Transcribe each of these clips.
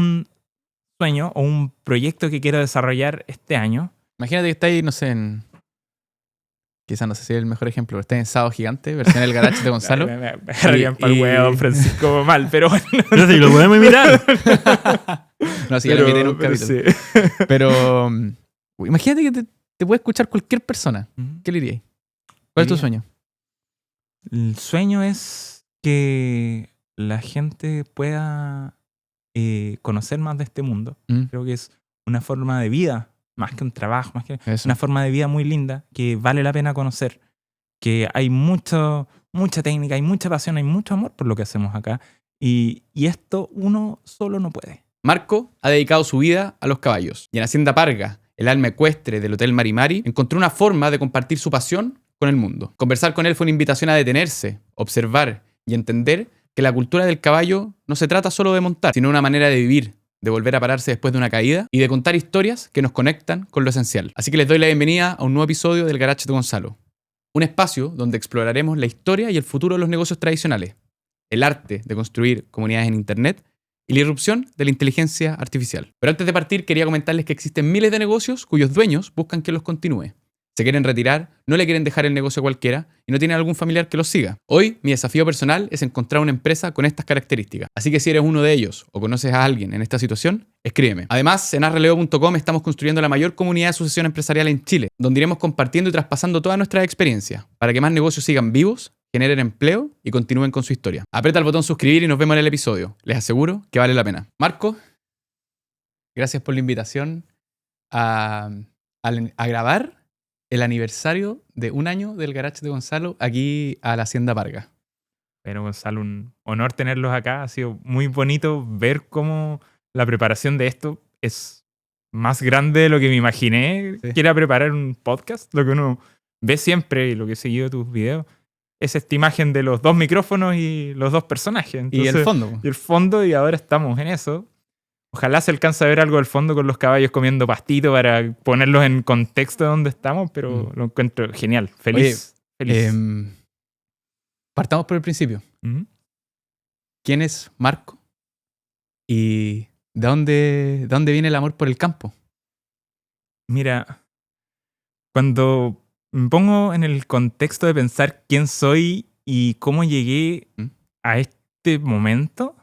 un sueño o un proyecto que quiero desarrollar este año. Imagínate que estáis, no sé, quizás no sé si es el mejor ejemplo, pero estáis en Sábado Gigante, versión El Garage de Gonzalo. Me agarrarían para el huevo, Francisco, mal, pero bueno. No sé, lo podemos imitar. No, sí, ya lo invité en un capítulo. sí. Pero imagínate que te puede escuchar cualquier persona. ¿Qué le dirías? ¿Cuál es tu sueño? El sueño es que la gente pueda conocer más de este mundo. Creo que es una forma de vida, más que un trabajo, más que una forma de vida muy linda, que vale la pena conocer. Que hay mucha técnica, hay mucha pasión, hay mucho amor por lo que hacemos acá. Y esto uno solo no puede. Marco ha dedicado su vida a los caballos. Y en Hacienda Parga, el alma ecuestre del Hotel Marimari, encontró una forma de compartir su pasión con el mundo. Conversar con él fue una invitación a detenerse, observar y entender que la cultura del caballo no se trata solo de montar, sino una manera de vivir, de volver a pararse después de una caída y de contar historias que nos conectan con lo esencial. Así que les doy la bienvenida a un nuevo episodio del Garage de Gonzalo. Un espacio donde exploraremos la historia y el futuro de los negocios tradicionales, el arte de construir comunidades en Internet y la irrupción de la inteligencia artificial. Pero antes de partir, quería comentarles que existen miles de negocios cuyos dueños buscan que los continúe. Se quieren retirar, no le quieren dejar el negocio a cualquiera y no tienen algún familiar que los siga. Hoy, mi desafío personal es encontrar una empresa con estas características. Así que si eres uno de ellos o conoces a alguien en esta situación, escríbeme. Además, en arreleo.com estamos construyendo la mayor comunidad de sucesión empresarial en Chile, donde iremos compartiendo y traspasando todas nuestras experiencias para que más negocios sigan vivos, generen empleo y continúen con su historia. Aprieta el botón suscribir y nos vemos en el episodio. Les aseguro que vale la pena. Marco, gracias por la invitación a grabar el aniversario de un año del Garage de Gonzalo aquí a la Hacienda Parga. Bueno, Gonzalo, un honor tenerlos acá. Ha sido muy bonito ver cómo la preparación de esto es más grande de lo que me imaginé que era preparar un podcast. Lo que uno ve siempre y lo que he seguido tus videos es esta imagen de los dos micrófonos y los dos personajes. Entonces, y el fondo. Y el fondo, y ahora estamos en eso. Ojalá se alcance a ver algo del fondo con los caballos comiendo pastito para ponerlos en contexto de donde estamos, pero lo encuentro genial. Feliz. Partamos por el principio. ¿Quién es Marco? ¿Y de dónde viene el amor por el campo? Mira, cuando me pongo en el contexto de pensar quién soy y cómo llegué a este momento,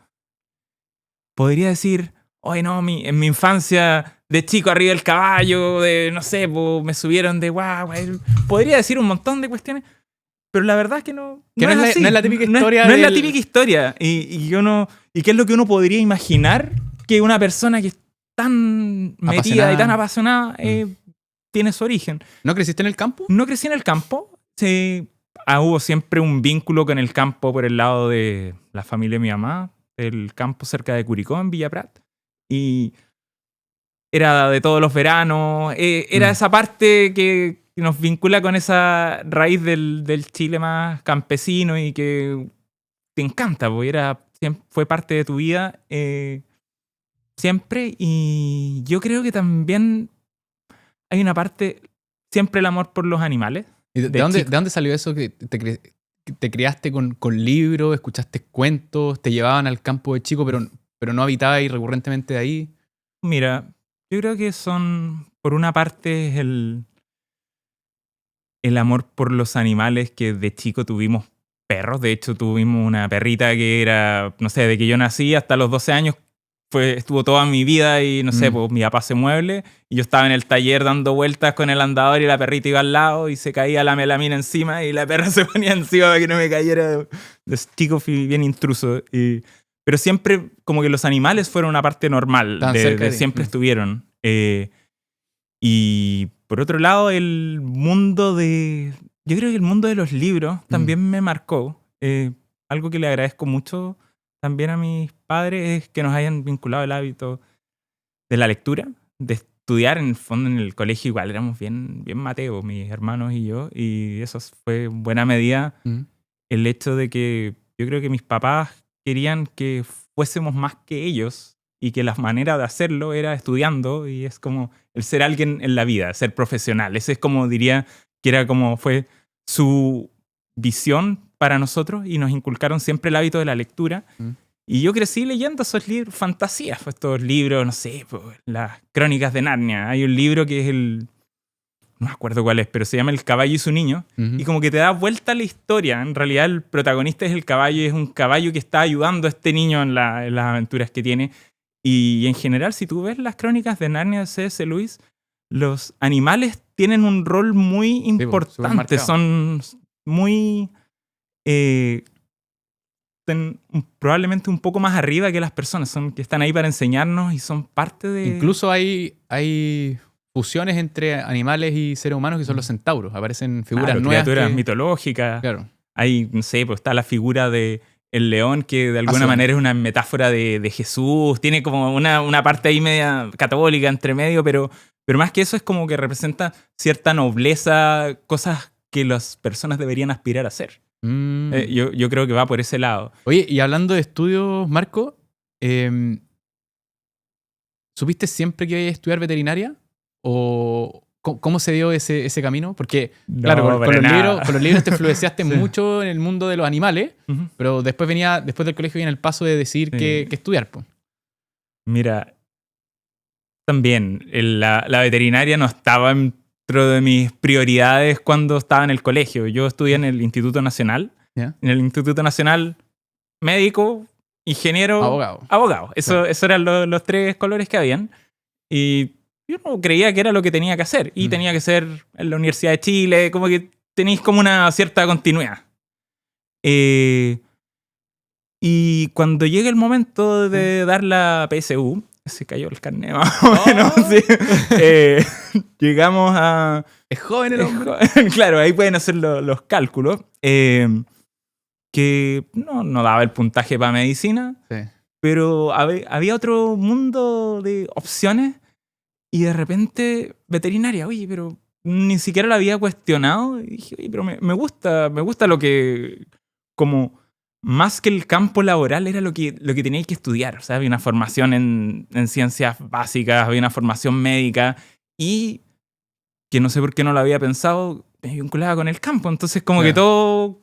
podría decir... Oye, no, en mi infancia, de chico arriba del caballo, no sé, me subieron de guagua. Podría decir un montón de cuestiones, pero la verdad es que no es así. No es la típica historia. No es la típica historia. Y qué es lo que uno podría imaginar que una persona que es tan metida y tan apasionada tiene su origen. ¿No creciste en el campo? No crecí en el campo. Sí, hubo siempre un vínculo con el campo por el lado de la familia de mi mamá, el campo cerca de Curicó, en Villa Prat. Y era de todos los veranos. Era esa parte que nos vincula con esa raíz del Chile más campesino y que te encanta, porque fue parte de tu vida siempre. Y yo creo que también hay una parte, siempre el amor por los animales. ¿Y de dónde salió eso que te criaste con libros, escuchaste cuentos, te llevaban al campo de chico, pero no habitabas recurrentemente de ahí? Mira, yo creo que son, por una parte, el amor por los animales, que de chico tuvimos perros. De hecho, tuvimos una perrita que era, no sé, de que yo nací hasta los 12 años, estuvo toda mi vida y, no sé, pues mi papá se mueble y yo estaba en el taller dando vueltas con el andador y la perrita iba al lado y se caía la melamina encima y la perra se ponía encima para que no me cayera. De chico fui bien intruso pero siempre como que los animales fueron una parte normal, siempre estuvieron. Y por otro lado, yo creo que el mundo de los libros también me marcó. Algo que le agradezco mucho también a mis padres es que nos hayan vinculado el hábito de la lectura, de estudiar. En el fondo en el colegio igual éramos bien mateos, mis hermanos y yo, y eso fue en buena medida el hecho de que yo creo que mis papás querían que fuésemos más que ellos y que la manera de hacerlo era estudiando, y es como el ser alguien en la vida, ser profesional. Ese es como diría que era como fue su visión para nosotros y nos inculcaron siempre el hábito de la lectura. Y yo crecí leyendo esos libros, fantasías, pues, estos libros, no sé, pues, las Crónicas de Narnia. Hay un libro que es no me acuerdo cuál es, pero se llama El caballo y su niño. Y como que te da vuelta la historia. En realidad el protagonista es el caballo y es un caballo que está ayudando a este niño en las aventuras que tiene. Y en general, si tú ves las Crónicas de Narnia de C.S. Lewis, los animales tienen un rol muy Sí, po, importante. supermarcado. Son muy... probablemente un poco más arriba que las personas. Que están ahí para enseñarnos y son parte de... Incluso hay fusiones entre animales y seres humanos que son los centauros. Aparecen figuras Claro, nuevas. criaturas mitológicas. Claro. Hay, no sé, pues está la figura de el león que de alguna Eso. manera es una metáfora de Jesús. Tiene como una parte ahí media católica entre medio, pero más que eso es como que representa cierta nobleza, cosas que las personas deberían aspirar a hacer. Yo creo que va por ese lado. Oye, y hablando de estudios, Marco, ¿supiste siempre que ibas a estudiar veterinaria? ¿O cómo se dio ese camino? Porque, claro, No, para nada. con los libros te influenciaste Sí. mucho en el mundo de los animales, Ujú. pero después del colegio viene el paso de decidir Sí. qué estudiar. Po. Mira, también la veterinaria no estaba dentro de mis prioridades cuando estaba en el colegio. Yo estudié en el Instituto Nacional. ¿Ya? En el Instituto Nacional, médico, ingeniero, Abogado. Eso eran los tres colores que habían. Y yo no creía que era lo que tenía que hacer. Y tenía que ser en la Universidad de Chile, como que tenéis como una cierta continuidad. Y cuando llega el momento de dar la PSU, se cayó el carnet más o menos, sí. Llegamos a... Es joven el hombre. Claro, ahí pueden hacer los cálculos. Que no daba el puntaje para medicina, Sí. pero había otro mundo de opciones y de repente veterinaria. Oye, pero ni siquiera lo había cuestionado. Y dije, oye, pero me gusta lo que... Como más que el campo laboral era lo que tenía que estudiar. O sea, había una formación en ciencias básicas, había una formación médica y que no sé por qué no lo había pensado, me vinculaba con el campo. Entonces como que todo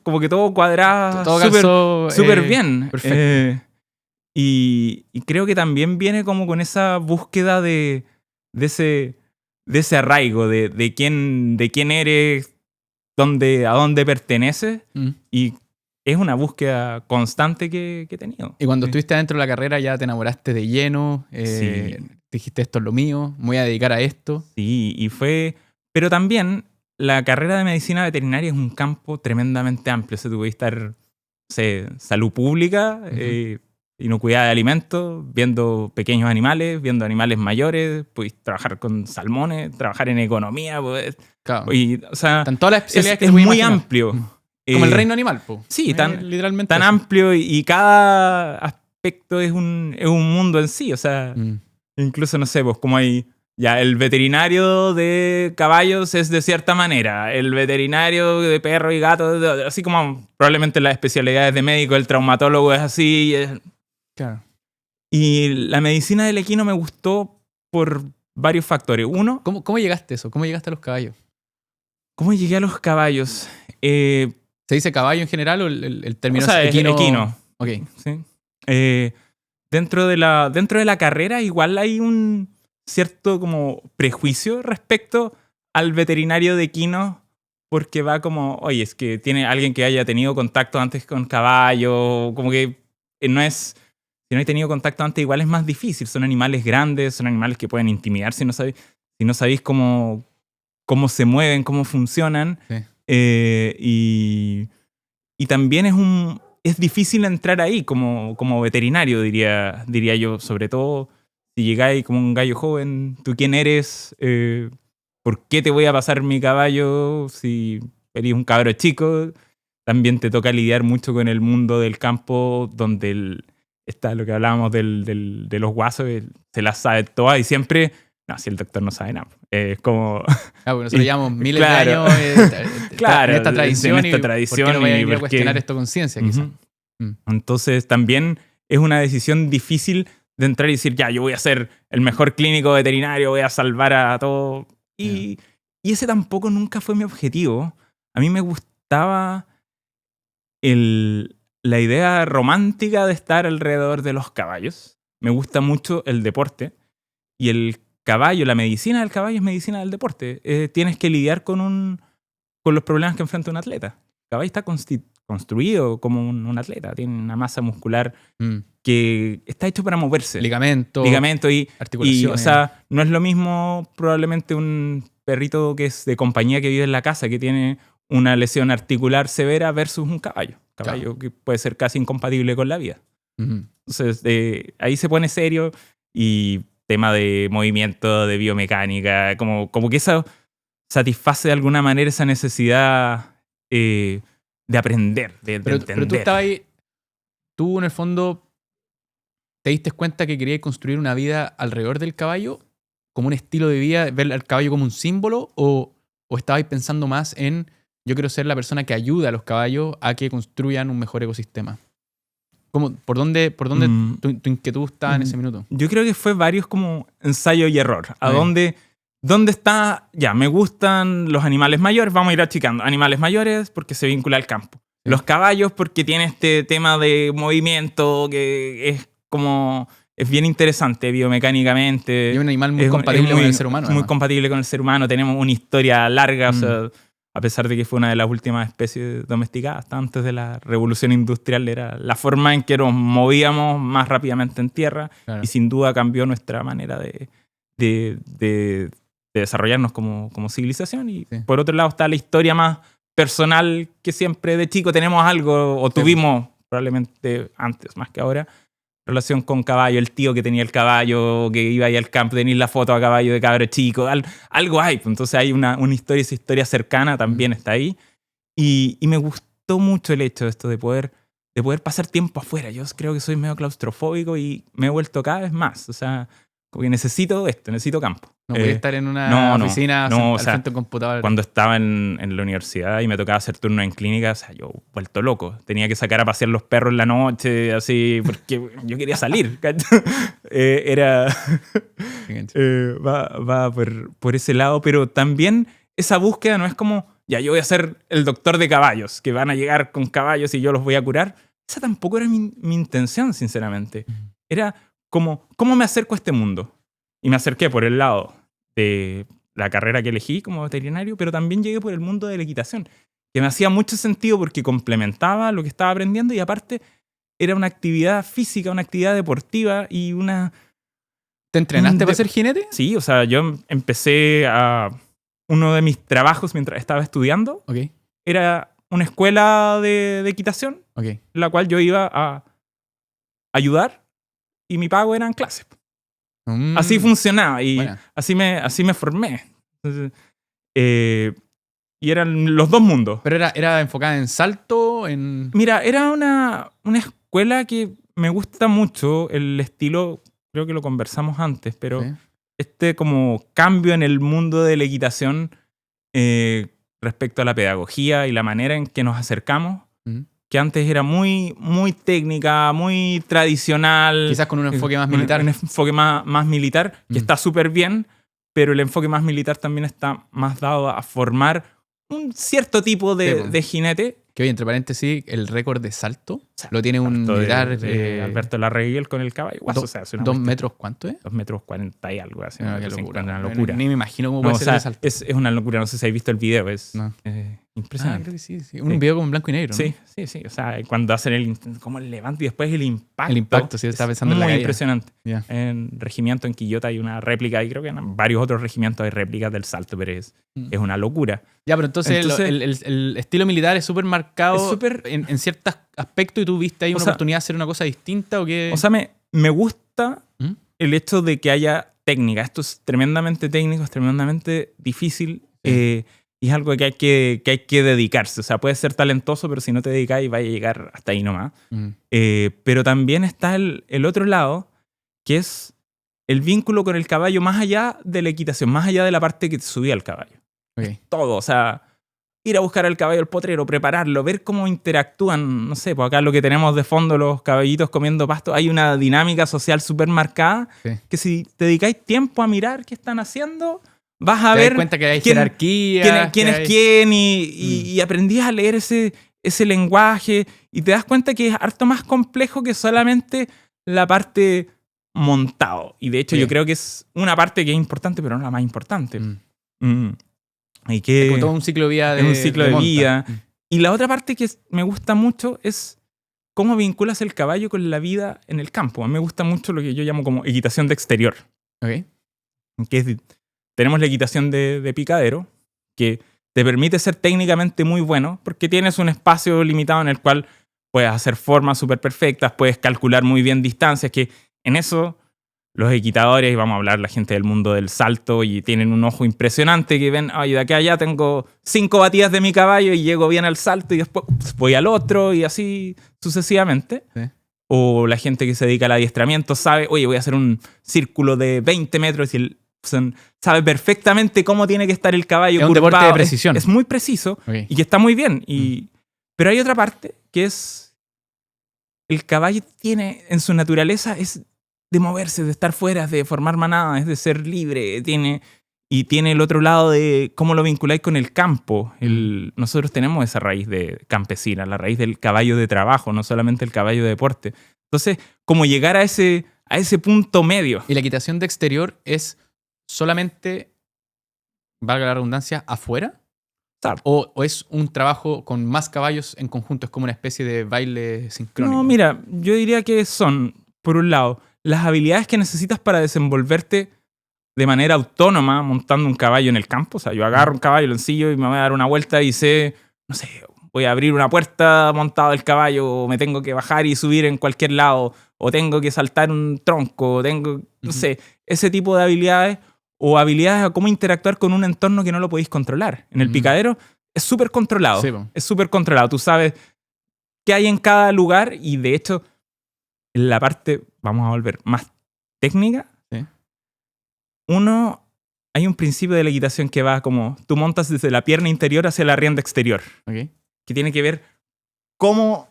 cuadraba súper bien. Perfecto. Y creo que también viene como con esa búsqueda de ese arraigo, de quién eres, a dónde perteneces. Y es una búsqueda constante que he tenido. Y cuando Sí. estuviste dentro de la carrera ya te enamoraste de lleno, Sí. dijiste esto es lo mío, me voy a dedicar a esto. Sí, y fue... Pero también la carrera de medicina veterinaria es un campo tremendamente amplio. O sea, tú puedes estar, no sé, salud pública, inocuidad de alimentos, viendo pequeños animales, viendo animales mayores, puedes trabajar con salmones, trabajar en economía. Pues, Claro. o sea, Están todas las especialidades que es te puedes muy imaginar. amplio. Como el reino animal, po. Sí, literalmente tan eso. amplio y cada aspecto es un mundo en sí. O sea, incluso, no sé, pues como hay... Ya, el veterinario de caballos es de cierta manera, el veterinario de perros y gatos, así como probablemente las especialidades de médico, el traumatólogo es así. Claro. Y la medicina del equino me gustó por varios factores. Uno, ¿Cómo llegaste a eso? ¿Cómo llegaste a los caballos? ¿cómo llegué a los caballos? ¿Se dice caballo en general o el término O sea, es equino? equino. Ok. Sí. Dentro de la carrera igual hay un cierto como prejuicio respecto al veterinario de equinos porque va como, oye, es que tiene alguien que haya tenido contacto antes con caballo, como que no es... Si no hay tenido contacto antes, igual es más difícil. Son animales grandes, son animales que pueden intimidar si no sabéis cómo se mueven, cómo funcionan. Sí. Y también es difícil entrar ahí como veterinario, diría yo. Sobre todo si llegáis como un gallo joven, ¿tú quién eres? ¿Por qué te voy a pasar mi caballo si eres un cabro chico? También te toca lidiar mucho con el mundo del campo donde está lo que hablábamos de los guasos, se las sabe todas y siempre... No, si el doctor no sabe nada. Es como... Bueno, nosotros llevamos miles claro. de años Claro, en esta tradición. en esta ¿Por tradición qué no voy a y venir a por qué? cuestionar esto con ciencia, quizás? Entonces también es una decisión difícil de entrar y decir, ya, yo voy a ser el mejor clínico veterinario, voy a salvar a todo. Y ese tampoco nunca fue mi objetivo. A mí me gustaba la idea romántica de estar alrededor de los caballos. Me gusta mucho el deporte. Y el caballo, la medicina del caballo es medicina del deporte. Tienes que lidiar con los problemas que enfrenta un atleta. El caballo está construido como un atleta. Tiene una masa muscular que está hecho para moverse. Ligamento y articulaciones. o sea, no es lo mismo probablemente un perrito que es de compañía que vive en la casa, que tiene una lesión articular severa versus un caballo. Caballo que puede ser casi incompatible con la vida. Entonces, ahí se pone serio y tema de movimiento, de biomecánica, como que eso satisface de alguna manera esa necesidad de aprender, de entender. Pero tú estabas ahí, tú en el fondo te diste cuenta que querías construir una vida alrededor del caballo, como un estilo de vida, ver al caballo como un símbolo, o estabas pensando más en yo quiero ser la persona que ayuda a los caballos a que construyan un mejor ecosistema. ¿Por dónde tu inquietud estaba en ese minuto? Yo creo que fue varios como ensayo y error. ¿Dónde está? Ya, me gustan los animales mayores, vamos a ir achicando. Animales mayores porque se vincula al campo. Sí. Los caballos porque tiene este tema de movimiento que es bien interesante biomecánicamente. Y un animal muy compatible con el ser humano. Muy compatible con el ser humano. Tenemos una historia larga, o sea, a pesar de que fue una de las últimas especies domesticadas, hasta antes de la revolución industrial, era la forma en que nos movíamos más rápidamente en tierra, claro. Y sin duda cambió nuestra manera de desarrollarnos como civilización. Y sí. Por otro lado está la historia más personal, que siempre de chico tenemos algo, o tuvimos probablemente antes más que ahora, relación con caballo, el tío que tenía el caballo, que iba ahí al campo, tenía la foto a caballo de cabro chico, algo hay. Entonces hay una historia, esa historia cercana también está ahí. Y me gustó mucho el hecho de esto, de poder pasar tiempo afuera. Yo creo que soy medio claustrofóbico y me he vuelto cada vez más. O sea, como que necesito campo. No voy a estar en una oficina al frente del computador. Cuando estaba en la universidad y me tocaba hacer turno en clínica, o sea, yo vuelto loco. Tenía que sacar a pasear los perros en la noche, así, porque yo quería salir. Va por ese lado, pero también esa búsqueda no es como, ya, yo voy a ser el doctor de caballos, que van a llegar con caballos y yo los voy a curar. Esa tampoco era mi intención, sinceramente. Era como, ¿cómo me acerco a este mundo? Y me acerqué por el lado de la carrera que elegí como veterinario, pero también llegué por el mundo de la equitación, que me hacía mucho sentido porque complementaba lo que estaba aprendiendo y aparte era una actividad física, una actividad deportiva y una... ¿Te entrenaste para ser jinete? Sí, o sea, yo empecé uno de mis trabajos mientras estaba estudiando. Okay. Era una escuela de equitación, okay. En la cual yo iba a ayudar y mi pago eran clases. Así funcionaba y así me formé. Entonces, y eran los dos mundos. ¿Pero era enfocada en salto? Mira, era una escuela que me gusta mucho el estilo, creo que lo conversamos antes, pero ¿sí? Este como cambio en el mundo de la equitación respecto a la pedagogía y la manera en que nos acercamos, que antes era muy, muy técnica, muy tradicional. Quizás con un enfoque más militar. Un enfoque más militar, que está súper bien, pero el enfoque más militar también está más dado a formar un cierto tipo de jinete. Que oye, entre paréntesis, el récord de salto lo tiene un militar... de Alberto Larreguiel con el caballo. O sea, ¿2 metros cuánto es? 2 metros 40 y algo así. Qué locura. Una locura. Ni me imagino cómo puede ser ese salto. Es una locura. No sé si habéis visto el video. Es impresionante. Creo que sí. Un video como en blanco y negro, ¿no? Sí. O sea, cuando hacen como el levante y después el impacto. El impacto, sí, estaba pensando en la caída. Muy impresionante. Yeah. En regimiento en Quillota hay una réplica y creo que en varios otros regimientos hay réplicas del salto, pero es una locura. Ya, pero entonces el estilo militar es súper marcado en ciertos aspectos y tú viste ahí una oportunidad de hacer una cosa distinta o qué. O sea, me gusta el hecho de que haya técnica. Esto es tremendamente técnico, es tremendamente difícil. Sí. Y es algo que hay que dedicarse. O sea, puedes ser talentoso, pero si no te dedicas, vas a llegar hasta ahí nomás. Pero también está el otro lado, que es el vínculo con el caballo más allá de la equitación, más allá de la parte que te subía al caballo. Okay. Todo, o sea, ir a buscar al caballo al potrero, prepararlo, ver cómo interactúan. No sé, pues acá lo que tenemos de fondo, los caballitos comiendo pasto, hay una dinámica social súper marcada, que si te dedicáis tiempo a mirar qué están haciendo... Vas a ver cuenta que hay jerarquía. ¿Quién es quién? Y aprendí a leer ese ese lenguaje y te das cuenta que es harto más complejo que solamente la parte montado. Y de hecho Sí. yo creo que es una parte que es importante, pero no la más importante. Mm. Mm. Y Es que como todo un ciclo de vida es un ciclo de monta. vida. Y la otra parte que me gusta mucho es cómo vinculas el caballo con la vida en el campo. A mí me gusta mucho lo que yo llamo como equitación de exterior. Ok. Que es, tenemos la equitación de picadero, que te permite ser técnicamente muy bueno, porque tienes un espacio limitado en el cual puedes hacer formas súper perfectas, puedes calcular muy bien distancias, que en eso los equitadores, y vamos a hablar la gente del mundo del salto, y tienen un ojo impresionante que ven, ay, de aquí a allá tengo 5 batidas de mi caballo y llego bien al salto y después voy al otro y así sucesivamente. Sí. O la gente que se dedica al adiestramiento sabe, oye, voy a hacer un círculo de 20 metros y sabe perfectamente cómo tiene que estar el caballo Es un deporte curvado. de precisión. Es muy preciso Ok. y que está muy bien. Pero hay otra parte que es el caballo tiene en su naturaleza es de moverse, de estar fuera, de formar manada, es de ser libre, y tiene el otro lado de cómo lo vinculáis con el campo. Nosotros tenemos esa raíz de campesina, la raíz del caballo de trabajo, no solamente el caballo de deporte. Entonces, como llegar a ese punto medio. ¿Y la equitación de exterior es solamente, valga la redundancia, afuera? ¿O es un trabajo con más caballos en conjunto? ¿Es como una especie de baile sincrónico? No, mira, yo diría que son, por un lado, las habilidades que necesitas para desenvolverte de manera autónoma montando un caballo en el campo. O sea, yo agarro un caballo, lo ensillo y me voy a dar una vuelta y sé, no sé, voy a abrir una puerta montado el caballo, o me tengo que bajar y subir en cualquier lado, o tengo que saltar un tronco, o tengo, no sé, ese tipo de habilidades, o habilidades a cómo interactuar con un entorno que no lo podéis controlar. En el picadero es súper controlado. Sí, po. Es súper controlado. Tú sabes qué hay en cada lugar y de hecho, en la parte, vamos a volver, más técnica, Sí. hay un principio de la equitación que va como, tú montas desde la pierna interior hacia la rienda exterior, Ok. que tiene que ver cómo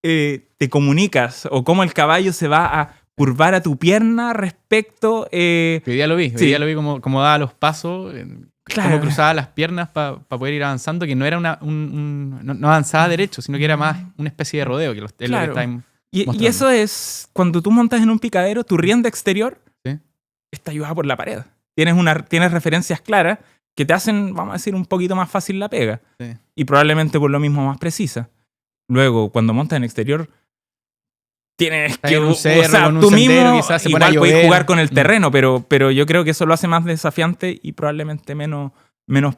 te comunicas o cómo el caballo se va a curvar a tu pierna respecto... Hoy día lo vi. Hoy Sí. día lo vi como daba los pasos, Claro. cómo cruzaba las piernas para poder ir avanzando, que no era no avanzaba derecho, sino que era más una especie de rodeo, que es lo que Claro. está Y mostrando. eso es, cuando tú montas en un picadero, tu rienda exterior Sí. está ayudada por la pared. Tienes referencias claras que te hacen, vamos a decir, un poquito más fácil la pega. Sí. Y probablemente por lo mismo más precisa. Luego, cuando montas en exterior, tienes Está que... en un cerro, con un tú sendero, mismo quizás se pone a igual puedes llover. jugar con el terreno, pero yo creo que eso lo hace más desafiante y probablemente menos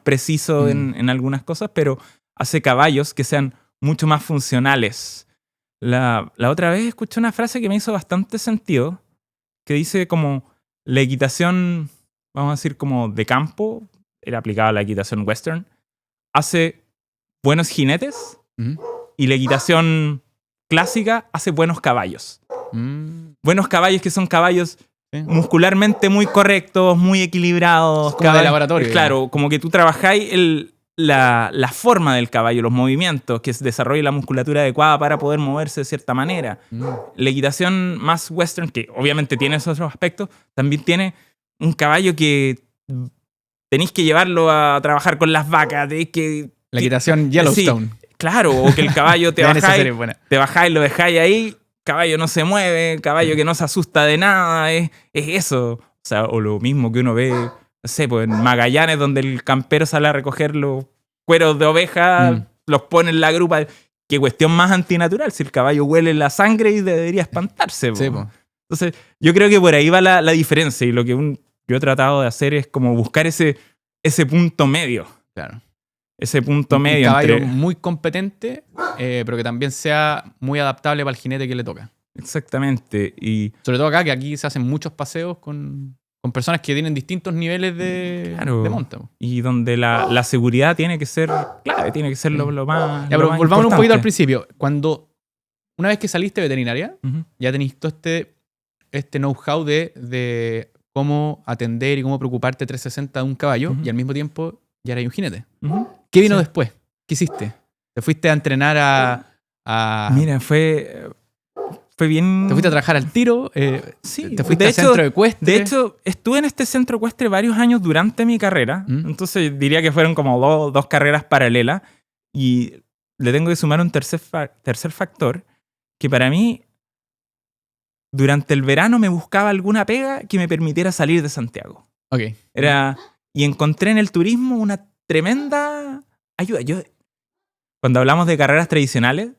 preciso en algunas cosas, pero hace caballos que sean mucho más funcionales. La otra vez escuché una frase que me hizo bastante sentido, que dice como la equitación, vamos a decir como de campo, era aplicada a la equitación western, hace buenos jinetes Ujú. y la equitación clásica hace buenos caballos. Buenos caballos que son caballos Sí. muscularmente muy correctos, muy equilibrados. Como de laboratorio, Claro, como que tú trabajáis la forma del caballo, los movimientos, que se desarrolle la musculatura adecuada para poder moverse de cierta manera. La equitación más western, que obviamente tiene esos otros aspectos, también tiene un caballo que tenéis que llevarlo a trabajar con las vacas, tenéis que... La equitación Yellowstone. Sí, claro, o que el caballo te Vean esa serie, bajáis, buena. lo dejáis ahí, caballo no se mueve, caballo que no se asusta de nada, es eso. O sea, o lo mismo que uno ve, no sé, pues en Magallanes, donde el campero sale a recoger los cueros de oveja, los pone en la grupa. Qué cuestión más antinatural, si el caballo huele la sangre y debería espantarse. Sí, po. Entonces, yo creo que por ahí va la diferencia, y lo que yo he tratado de hacer es como buscar ese punto medio. Claro. Ese punto Un medio caballo entre... muy competente, pero que también sea muy adaptable para el jinete que le toca. Exactamente. Y Sobre todo acá, que aquí se hacen muchos paseos con personas que tienen distintos niveles de monta. Po. Y donde la seguridad tiene que ser clave, tiene que ser lo más. Ya, lo pero más volvamos un poquito al importante. principio. Una vez que saliste veterinaria, Ujú. ya tenéis todo este know-how de cómo atender y cómo preocuparte 360 de un caballo, Ujú. y al mismo tiempo ya eras un jinete. Ujú. ¿Qué vino Sí. después? ¿Qué hiciste? ¿Te fuiste a entrenar a Mira, fue bien. ¿Te fuiste a trabajar al tiro? Sí, ¿Te fuiste de al hecho- centro ecuestre? De hecho, estuve en este centro ecuestre varios años durante mi carrera. ¿Mm? Entonces diría que fueron como dos carreras paralelas. Y le tengo que sumar un tercer factor, que para mí, durante el verano me buscaba alguna pega que me permitiera salir de Santiago. Ok. Y encontré en el turismo una tremenda ayuda. Cuando hablamos de carreras tradicionales,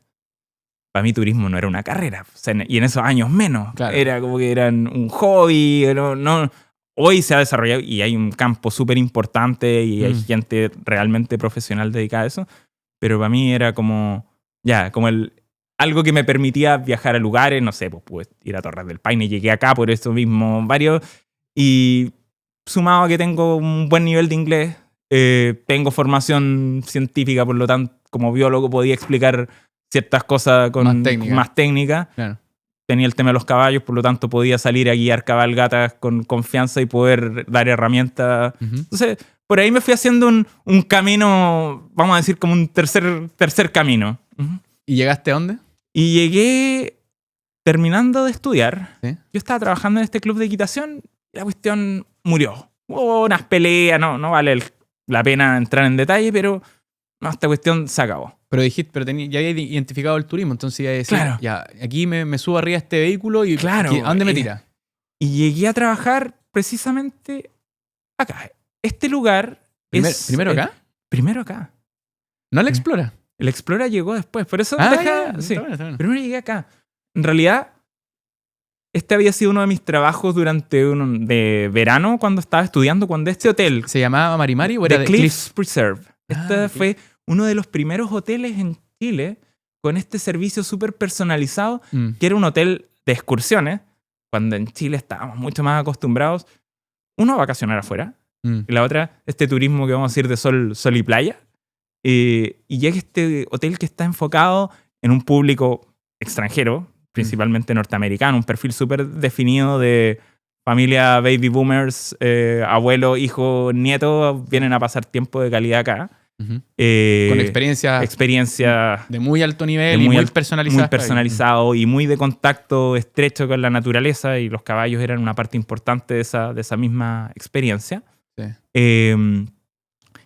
para mí turismo no era una carrera. O sea, y en esos años menos. Claro. Era como que eran un hobby. No. Hoy se ha desarrollado y hay un campo súper importante y hay gente realmente profesional dedicada a eso. Pero para mí era como algo que me permitía viajar a lugares. No sé, pues ir a Torres del Paine. Llegué acá por eso mismo, varios. Y sumado a que tengo un buen nivel de inglés, tengo formación científica, por lo tanto, como biólogo podía explicar ciertas cosas con más técnica. Claro. Tenía el tema de los caballos, por lo tanto podía salir a guiar cabalgatas con confianza y poder dar herramientas. Entonces, por ahí me fui haciendo un camino, vamos a decir, como un tercer camino. ¿Y llegaste a dónde? Y llegué terminando de estudiar. ¿Sí? Yo estaba trabajando en este club de equitación y la cuestión murió. Hubo unas peleas, no vale la pena entrar en detalle, pero no, esta cuestión se acabó. Pero dijiste, ya había identificado el turismo, entonces ya decía, claro. Ya, aquí me subo arriba de este vehículo y claro, ¿a dónde me tira? Y llegué a trabajar precisamente acá. Este lugar ¿Primero acá? Primero acá. ¿No el Explora? El Explora llegó después, por eso sí. Está bueno. Primero llegué acá. En realidad, este había sido uno de mis trabajos durante de verano cuando estaba estudiando, cuando este hotel... ¿Se llamaba Marimari o era de Cliffs Preserve? Fue uno de los primeros hoteles en Chile con este servicio súper personalizado, que era un hotel de excursiones, cuando en Chile estábamos mucho más acostumbrados, uno, a vacacionar afuera, y la otra, este turismo que vamos a decir de sol y playa, y llega este hotel que está enfocado en un público extranjero, principalmente norteamericano, un perfil súper definido de familia baby boomers, abuelo, hijo, nieto, vienen a pasar tiempo de calidad acá. Con experiencia de muy alto nivel y muy personalizado. Muy personalizado y muy de contacto estrecho con la naturaleza, y los caballos eran una parte importante de esa misma experiencia. Sí.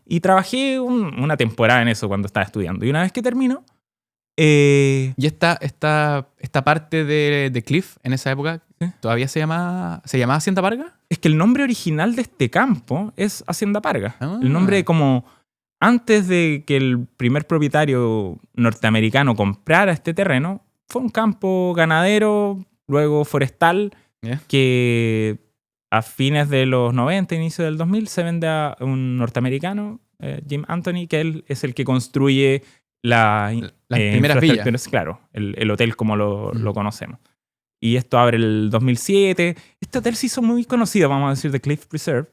Y trabajé una temporada en eso cuando estaba estudiando. Y una vez que termino... ¿Y esta parte de Cliff en esa época todavía se llamaba Hacienda Parga? Es que el nombre original de este campo es Hacienda Parga. El nombre, como antes de que el primer propietario norteamericano comprara este terreno, fue un campo ganadero, luego forestal, que a fines de los 90, inicio del 2000, se vende a un norteamericano, Jim Anthony, que él es el que construye las primeras villas. Claro, el hotel como lo conocemos. Y esto abre el 2007. Este hotel se hizo muy conocido, vamos a decir, de Cliff Preserve,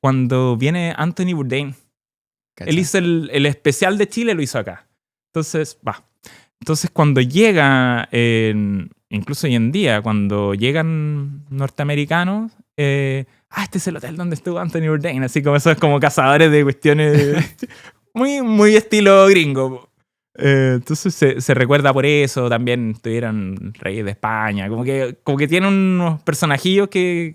cuando viene Anthony Bourdain. ¿Cacha? Él hizo el especial de Chile, lo hizo acá. Entonces, cuando llega, incluso hoy en día, cuando llegan norteamericanos, este es el hotel donde estuvo Anthony Bourdain. Así como esos como cazadores de cuestiones muy, muy estilo gringo. Entonces se recuerda por eso. También tuvieron reyes de España. Como que tienen unos personajillos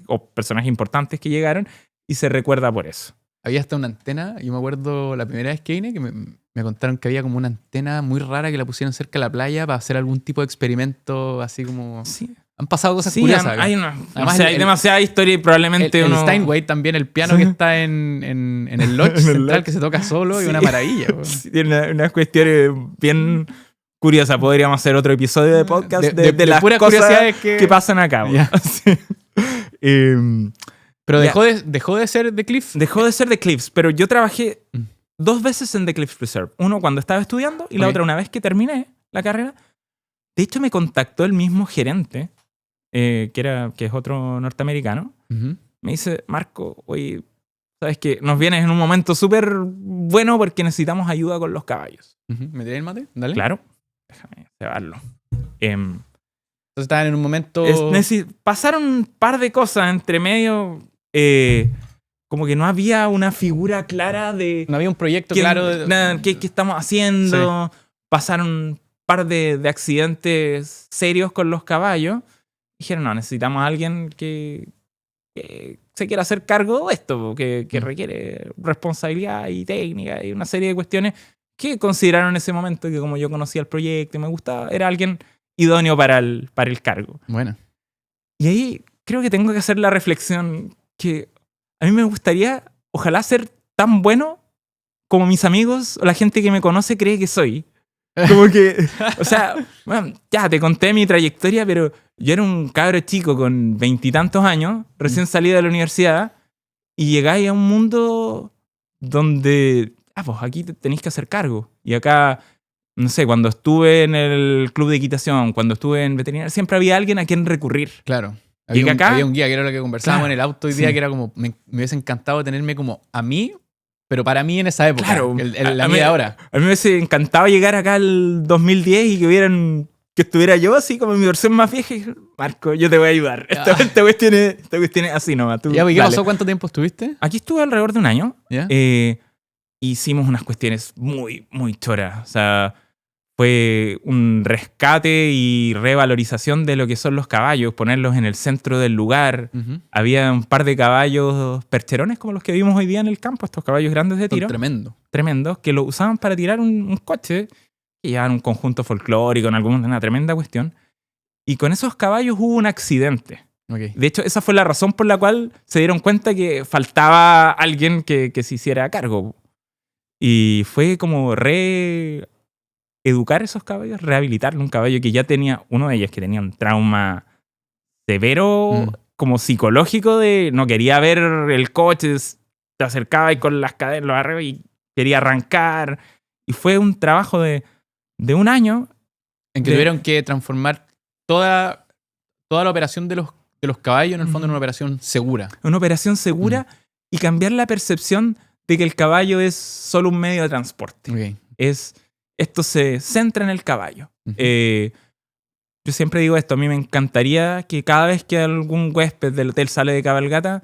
o personajes importantes que llegaron, y se recuerda por eso. Había hasta una antena. Yo me acuerdo la primera vez que vine que me contaron que había como una antena muy rara que la pusieron cerca de la playa para hacer algún tipo de experimento así como... Sí. Han pasado cosas curiosas. Además, hay demasiada historia y probablemente el Steinway también, el piano que está en el lodge central que se toca solo, y una maravilla. Sí, tiene unas cuestiones bien curiosas. Podríamos hacer otro episodio de podcast de las puras cosas curiosidades que pasan acá. Sí. Pero dejó de ser The Cliff. Dejó de ser The Cliffs, pero yo trabajé 2 veces en The Cliffs Preserve. Uno cuando estaba estudiando y la otra una vez que terminé la carrera. De hecho, me contactó el mismo gerente, que es otro norteamericano. Me dice, Marco, oye, sabes que nos vienes en un momento súper bueno porque necesitamos ayuda con los caballos. ¿Me tiré el mate? Dale. Claro. Déjame cebarlo. Entonces estaban en un momento... Pasaron un par de cosas entre medio. Como que no había una figura clara de... No había un proyecto claro de... ¿Qué estamos haciendo? Sí. Pasaron un par de accidentes serios con los caballos. Dijeron, no, necesitamos a alguien que se quiera hacer cargo de esto, que requiere responsabilidad y técnica y una serie de cuestiones que consideraron en ese momento que como yo conocía el proyecto y me gustaba, era alguien idóneo para el cargo. Bueno. Y ahí creo que tengo que hacer la reflexión que a mí me gustaría, ojalá, ser tan bueno como mis amigos o la gente que me conoce cree que soy. Como que, o sea, bueno, ya te conté mi trayectoria, pero yo era un cabro chico con 20 y tantos años, recién salido de la universidad, y llegáis a un mundo donde, pues aquí tenéis que hacer cargo. Y acá, no sé, cuando estuve en el club de equitación, cuando estuve en veterinaria, siempre había alguien a quien recurrir. Claro. Y que acá, había un guía, que era lo que conversábamos claro, en el auto hoy día, sí. que era como, me hubiese encantado tenerme como a mí, pero para mí en esa época, Claro, la mía de ahora. A mí me hubiese encantado llegar acá al 2010 y que estuviera yo así como en mi versión más vieja. Y, Marco, yo te voy a ayudar. Esta cuestión es así nomás. Tú, Ya, ¿y qué dale. pasó? ¿Cuánto tiempo estuviste? Aquí estuve alrededor de un año. ¿Ya? Hicimos unas cuestiones muy, muy choras. O sea, fue un rescate y revalorización de lo que son los caballos, ponerlos en el centro del lugar. Ujú. Había un par de caballos percherones como los que vimos hoy día en el campo, estos caballos grandes de tiro. Tremendo. Tremendos, que lo usaban para tirar un coche, que llevaban un conjunto folclórico, una tremenda cuestión. Y con esos caballos hubo un accidente. Okay. De hecho, esa fue la razón por la cual se dieron cuenta que faltaba alguien que se hiciera cargo. Y fue como reeducar esos caballos, rehabilitarle un caballo que ya tenía, uno de ellos que tenía un trauma severo, como psicológico, de no quería ver el coche, se acercaba y con las cadenas lo arreglaba y quería arrancar. Y fue un trabajo de un año. En que tuvieron que transformar toda la operación de los caballos, en el fondo, en una operación segura. Una operación segura y cambiar la percepción de que el caballo es solo un medio de transporte. Okay. Esto se centra en el caballo. Yo siempre digo esto, a mí me encantaría que cada vez que algún huésped del hotel sale de cabalgata,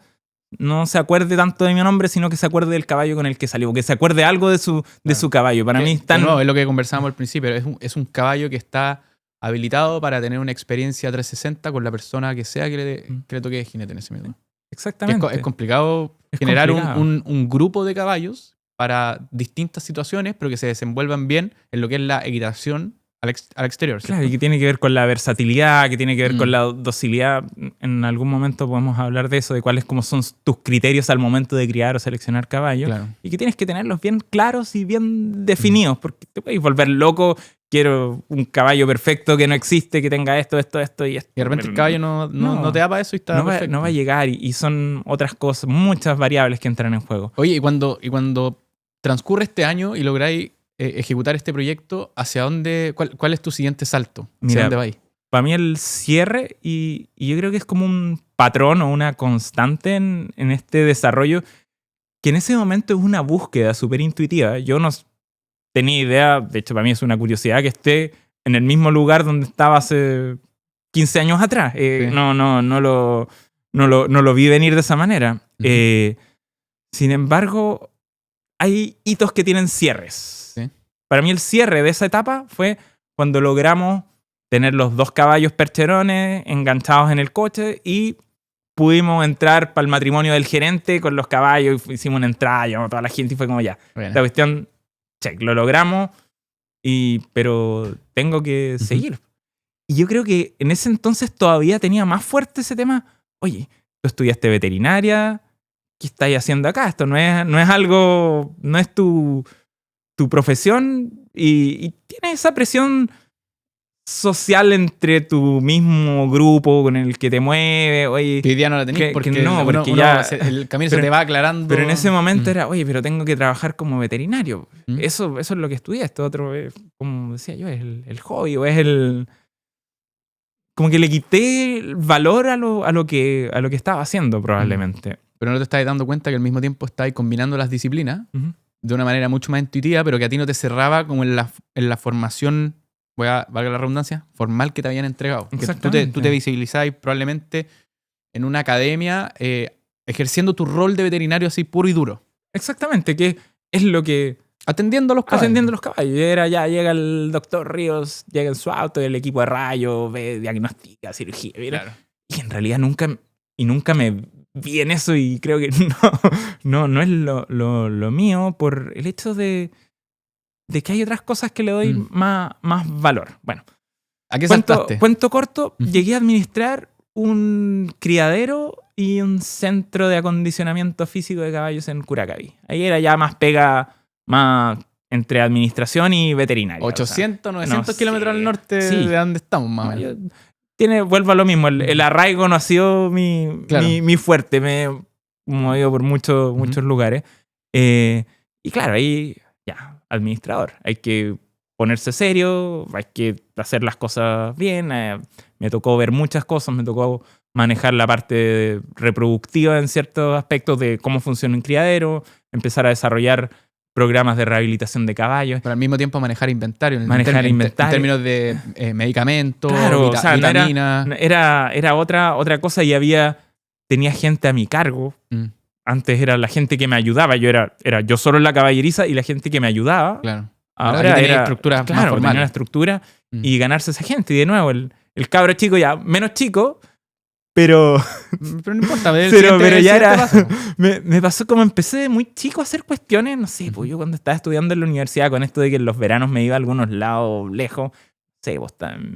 no se acuerde tanto de mi nombre, sino que se acuerde del caballo con el que salió, que se acuerde algo de su caballo. Para mí es tan... No, es lo que conversábamos al principio, es un caballo que está habilitado para tener una experiencia 360 con la persona que sea que le toque de jinete en ese momento. Exactamente. Es complicado generar un grupo de caballos para distintas situaciones, pero que se desenvuelvan bien en lo que es la equitación al exterior. ¿Cierto? Claro, y que tiene que ver con la versatilidad, que tiene que ver con la docilidad. En algún momento podemos hablar de eso, de cuáles como son tus criterios al momento de criar o seleccionar caballos. Claro. Y que tienes que tenerlos bien claros y bien definidos, porque te puedes volver loco. Quiero un caballo perfecto que no existe, que tenga esto y esto. Y de repente el caballo no te da para eso y está perfecto. No va a llegar y son otras cosas, muchas variables que entran en juego. Oye, y cuando transcurre este año y lográis ejecutar este proyecto, ¿hacia dónde? ¿Cuál es tu siguiente salto? ¿Hacia dónde vais? Para mí el cierre, y yo creo que es como un patrón o una constante en este desarrollo, que en ese momento es una búsqueda súper intuitiva. Yo no tenía idea, de hecho para mí es una curiosidad que esté en el mismo lugar donde estaba hace 15 años atrás. Sí. No lo vi venir de esa manera. Sin embargo, hay hitos que tienen cierres. ¿Sí? Para mí el cierre de esa etapa fue cuando logramos tener los 2 caballos percherones enganchados en el coche y pudimos entrar para el matrimonio del gerente con los caballos. Hicimos una entrada, llamamos a toda la gente y fue como ya. Bueno. La cuestión, check, lo logramos, pero tengo que seguir. Y yo creo que en ese entonces todavía tenía más fuerte ese tema. Oye, tú estudiaste veterinaria, ¿qué estáis haciendo acá? Esto no es algo, no es tu profesión y tienes esa presión social entre tu mismo grupo con el que te mueve. Oye, que hoy día no la tenés porque el camino se te va aclarando. Pero en ese momento era, oye, pero tengo que trabajar como veterinario. Eso es lo que estudié. Esto otro es, como decía yo, es el hobby o es el... Como que le quité el valor a lo que estaba haciendo probablemente. Pero no te estás dando cuenta que al mismo tiempo estás combinando las disciplinas de una manera mucho más intuitiva, pero que a ti no te cerraba como en la formación, valga la redundancia, formal que te habían entregado. Exactamente. Tú te visibilizabas probablemente en una academia ejerciendo tu rol de veterinario así puro y duro. Exactamente, que es lo que... Atendiendo a los caballos. Llega el doctor Ríos, llega en su auto, el equipo de rayos, ve, diagnostica, cirugía. Claro. Y en realidad nunca me vi en eso y creo que no es lo mío por el hecho de de que hay otras cosas que le doy más valor. Bueno, ¿A qué saltaste? Cuento corto, llegué a administrar un criadero y un centro de acondicionamiento físico de caballos en Curacaví. Ahí era ya más pega, más entre administración y veterinaria. 800, 900 no kilómetros sé. al norte Sí. de donde estamos, más o menos. Vuelvo a lo mismo, el arraigo no ha sido mi fuerte, me he movido por muchos lugares. Y claro, ahí ya, administrador, hay que ponerse serio, hay que hacer las cosas bien. Me tocó ver muchas cosas, me tocó manejar la parte reproductiva en ciertos aspectos de cómo funciona un criadero, empezar a desarrollar programas de rehabilitación de caballos. Pero al mismo tiempo manejar inventario. En términos de medicamentos, claro, vitaminas. Era otra cosa y tenía gente a mi cargo. Antes era la gente que me ayudaba. Era yo solo en la caballeriza y la gente que me ayudaba. Claro. Ahora tenía estructuras más formales. Tenía una estructura y ganarse esa gente. Y de nuevo, el cabro chico ya menos chico, pero no importa. pero ya era... me pasó como empecé de muy chico a hacer cuestiones. No sé, pues yo cuando estaba estudiando en la universidad con esto de que en los veranos me iba a algunos lados lejos. No sé,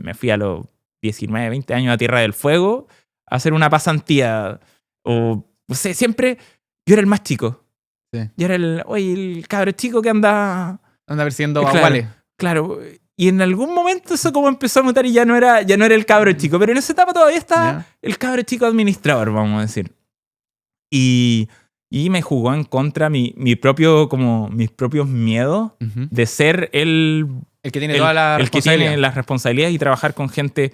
me fui a los 19, 20 años a Tierra del Fuego a hacer una pasantía. O, no sé, siempre... Yo era el más chico. Sí. Yo era el cabro chico que anda persiguiendo baguales. Claro. Y en algún momento eso como empezó a mutar y ya no era el cabro chico. Pero en esa etapa todavía está el cabro chico administrador, vamos a decir. Y me jugó en contra mis propios miedos de ser el que tiene las responsabilidades y trabajar con gente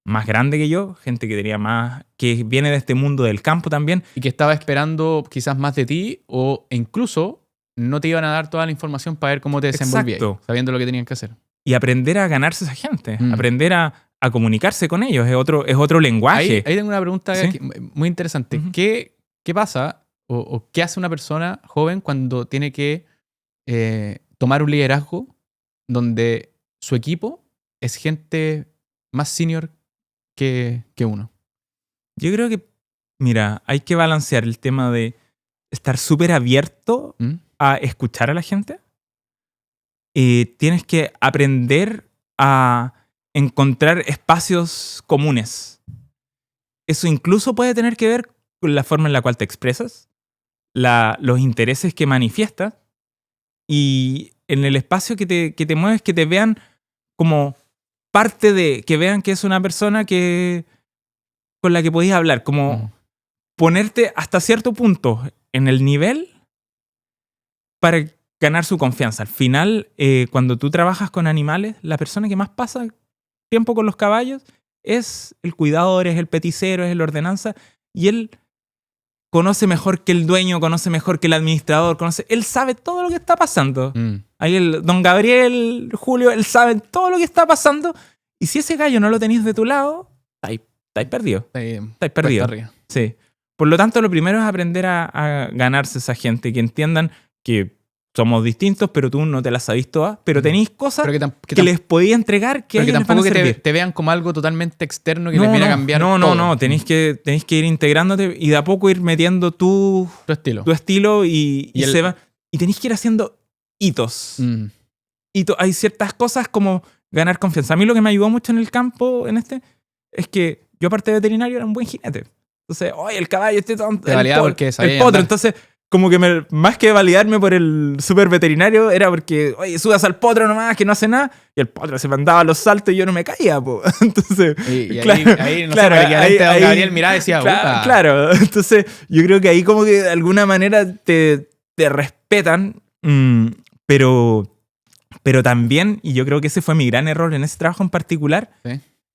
más grande que yo, gente que viene de este mundo del campo también. Y que estaba esperando quizás más de ti o incluso no te iban a dar toda la información para ver cómo te desenvolvías, sabiendo lo que tenían que hacer. Y aprender a ganarse a esa gente, aprender a comunicarse con ellos, es otro lenguaje. Ahí tengo una pregunta muy interesante. ¿Qué pasa o qué hace una persona joven cuando tiene que tomar un liderazgo donde su equipo es gente más senior que uno? Yo creo que, mira, hay que balancear el tema de estar súper abierto a escuchar a la gente. Tienes que aprender a encontrar espacios comunes. Eso incluso puede tener que ver con la forma en la cual te expresas, los intereses que manifiestas y en el espacio que te mueves, que te vean como parte de, que vean que es una persona con la que podías hablar, como ponerte hasta cierto punto en el nivel para ganar su confianza. Al final, cuando tú trabajas con animales, la persona que más pasa tiempo con los caballos es el cuidador, es el peticero, es el ordenanza, y él conoce mejor que el dueño, conoce mejor que el administrador, él sabe todo lo que está pasando. Ahí el don Gabriel, Julio, él sabe todo lo que está pasando, y si ese gallo no lo tenéis de tu lado, estáis perdido. Estáis perdido. Sí. Por lo tanto, lo primero es aprender a ganarse esa gente, que entiendan que somos distintos, pero tú no te las sabís todas, pero tenéis cosas que les podía entregar que pero a ellos que tampoco les van a que servir. te vean como algo totalmente externo que les viene a cambiar todo. No, tenéis que ir integrándote y de a poco ir metiendo tu estilo y tenéis que ir haciendo hitos. Hay ciertas cosas como ganar confianza. A mí lo que me ayudó mucho en el campo, es que yo aparte de veterinario era un buen jinete. Entonces, oye, el caballo, el potro. Entonces, como que más que validarme por el super veterinario, era porque, oye, subas al potro nomás, que no hace nada, y el potro se mandaba los saltos y yo no me caía, po. Entonces, Gabriel miraba y decía, claro, entonces yo creo que ahí como que de alguna manera te respetan, pero también, y yo creo que ese fue mi gran error en ese trabajo en particular,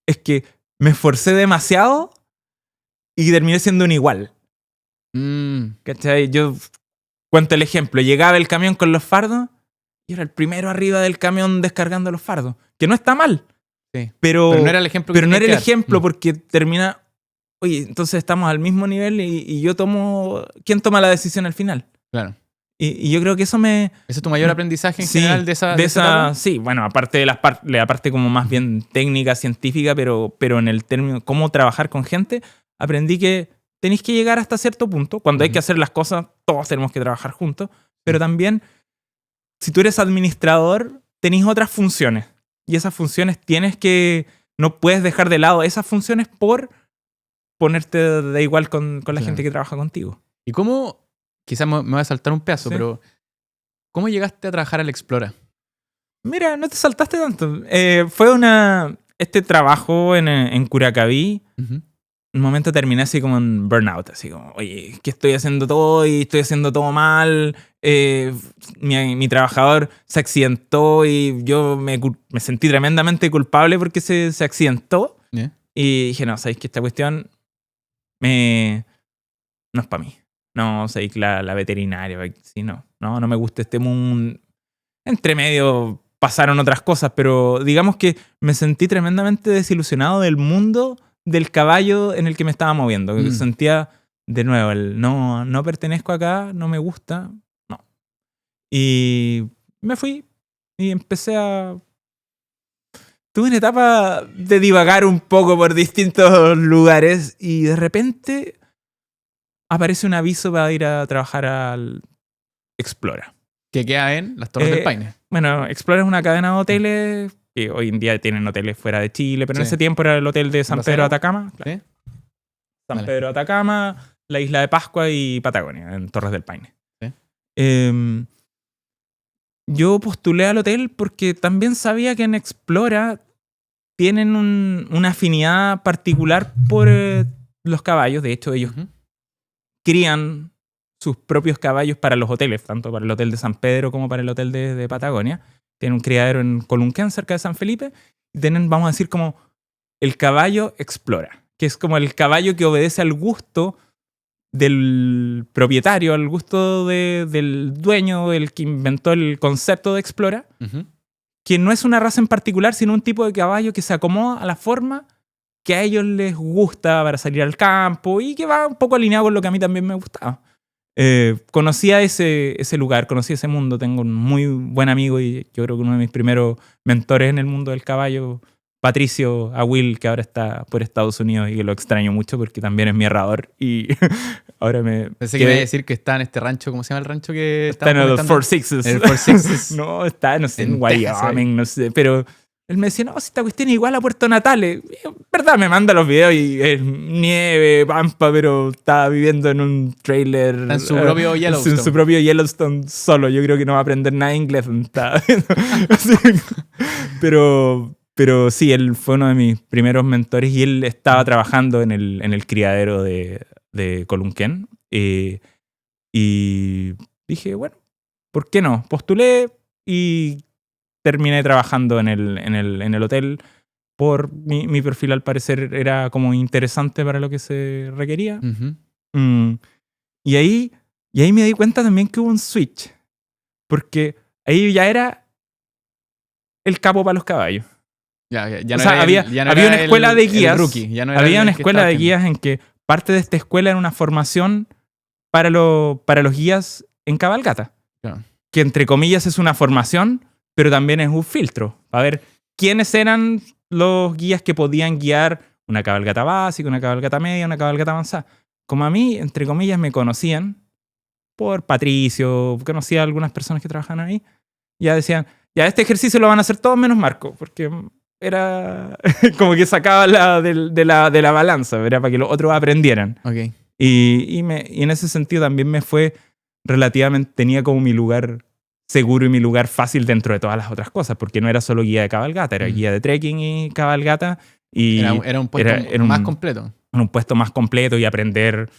es que me esforcé demasiado y terminé siendo un igual. ¿Cachai? Yo cuento el ejemplo. Llegaba el camión con los fardos y era el primero arriba del camión descargando los fardos. Que no está mal. Pero no era el ejemplo. Porque termina... Oye, entonces estamos al mismo nivel y yo tomo... ¿Quién toma la decisión al final? Claro. Y yo creo que eso ¿Ese es tu mayor aprendizaje en general de esa etapa? Sí, bueno, aparte de la parte como más bien técnica, científica, pero en el término cómo trabajar con gente, aprendí que tenéis que llegar hasta cierto punto. Cuando hay que hacer las cosas, todos tenemos que trabajar juntos. Pero también si tú eres administrador, tenés otras funciones. Y esas funciones no puedes dejar de lado esas funciones por ponerte de igual con la gente que trabaja contigo. ¿Y cómo, quizás me voy a saltar un pedazo, Sí. pero cómo llegaste a trabajar al Explora? Mira, no te saltaste tanto. Fue este trabajo en Curacaví. Un momento terminé así como en burnout, así como, oye, ¿qué estoy haciendo todo? Y estoy haciendo todo mal. Mi trabajador se accidentó y yo me sentí tremendamente culpable porque se accidentó. Yeah. Y dije, no, sabéis que esta cuestión no es para mí. No, sabéis que la veterinaria, sí, no me gusta este mundo. Entre medio pasaron otras cosas, pero digamos que me sentí tremendamente desilusionado del mundo del caballo en el que me estaba moviendo. Sentía de nuevo no pertenezco acá, no me gusta, no. Y me fui y empecé tuve una etapa de divagar un poco por distintos lugares y de repente aparece un aviso para ir a trabajar al Explora. Que queda en las Torres del Paine. Bueno, Explora es una cadena de hoteles que hoy en día tienen hoteles fuera de Chile, pero en ese tiempo era el hotel de San Pedro de Atacama. Claro. ¿Sí? San Pedro de Atacama, la isla de Pascua y Patagonia, en Torres del Paine. ¿Sí? Yo postulé al hotel porque también sabía que en Explora tienen una afinidad particular por los caballos. De hecho, ellos crían sus propios caballos para los hoteles, tanto para el hotel de San Pedro como para el hotel de Patagonia. Tienen un criadero en Colunquén, cerca de San Felipe. Y tienen, vamos a decir, como el caballo Explora, que es como el caballo que obedece al gusto del propietario, al gusto del dueño, el que inventó el concepto de Explora, que no es una raza en particular, sino un tipo de caballo que se acomoda a la forma que a ellos les gusta para salir al campo y que va un poco alineado con lo que a mí también me gustaba. Conocía ese lugar, conocí ese mundo. Tengo un muy buen amigo y yo creo que uno de mis primeros mentores en el mundo del caballo, Patricio Aguil, que ahora está por Estados Unidos y que lo extraño mucho porque también es mi herrador. Y ahora Pensé que iba a decir que está en este rancho, ¿cómo se llama el rancho que está en los Four Sixes. En el Four Sixes. No, está, no sé, en Wyoming, no sé, pero él me decía, no, si esta cuestión es igual a Puerto Natales. Verdad, me manda los videos y es nieve, pampa, pero está viviendo en un trailer. Está en su propio Yellowstone. En su propio Yellowstone solo. Yo creo que no va a aprender nada de inglés. Pero sí, él fue uno de mis primeros mentores y él estaba trabajando en el criadero de Colunquén. Y dije, bueno, ¿por qué no? Postulé y terminé trabajando en el hotel. Por mi perfil, al parecer, era como interesante para lo que se requería. Y ahí me di cuenta también que hubo un switch. Porque ahí ya era el capo para los caballos. Ya o sea, había una escuela de guías. Había una escuela de guías en que parte de esta escuela era una formación para los guías en cabalgata. Claro. Que entre comillas es una formación, pero también es un filtro para ver quiénes eran los guías que podían guiar una cabalgata básica, una cabalgata media, una cabalgata avanzada. Como a mí, entre comillas, me conocían por Patricio, conocía a algunas personas que trabajaban ahí, ya decían, ya este ejercicio lo van a hacer todos menos Marco, porque era como que sacaba de la balanza, era para que los otros aprendieran. Okay. Y en ese sentido también me fue relativamente, tenía como mi lugar seguro y mi lugar fácil dentro de todas las otras cosas, porque no era solo guía de cabalgata, era guía de trekking y cabalgata. Y era un puesto más completo. Un puesto más completo y aprender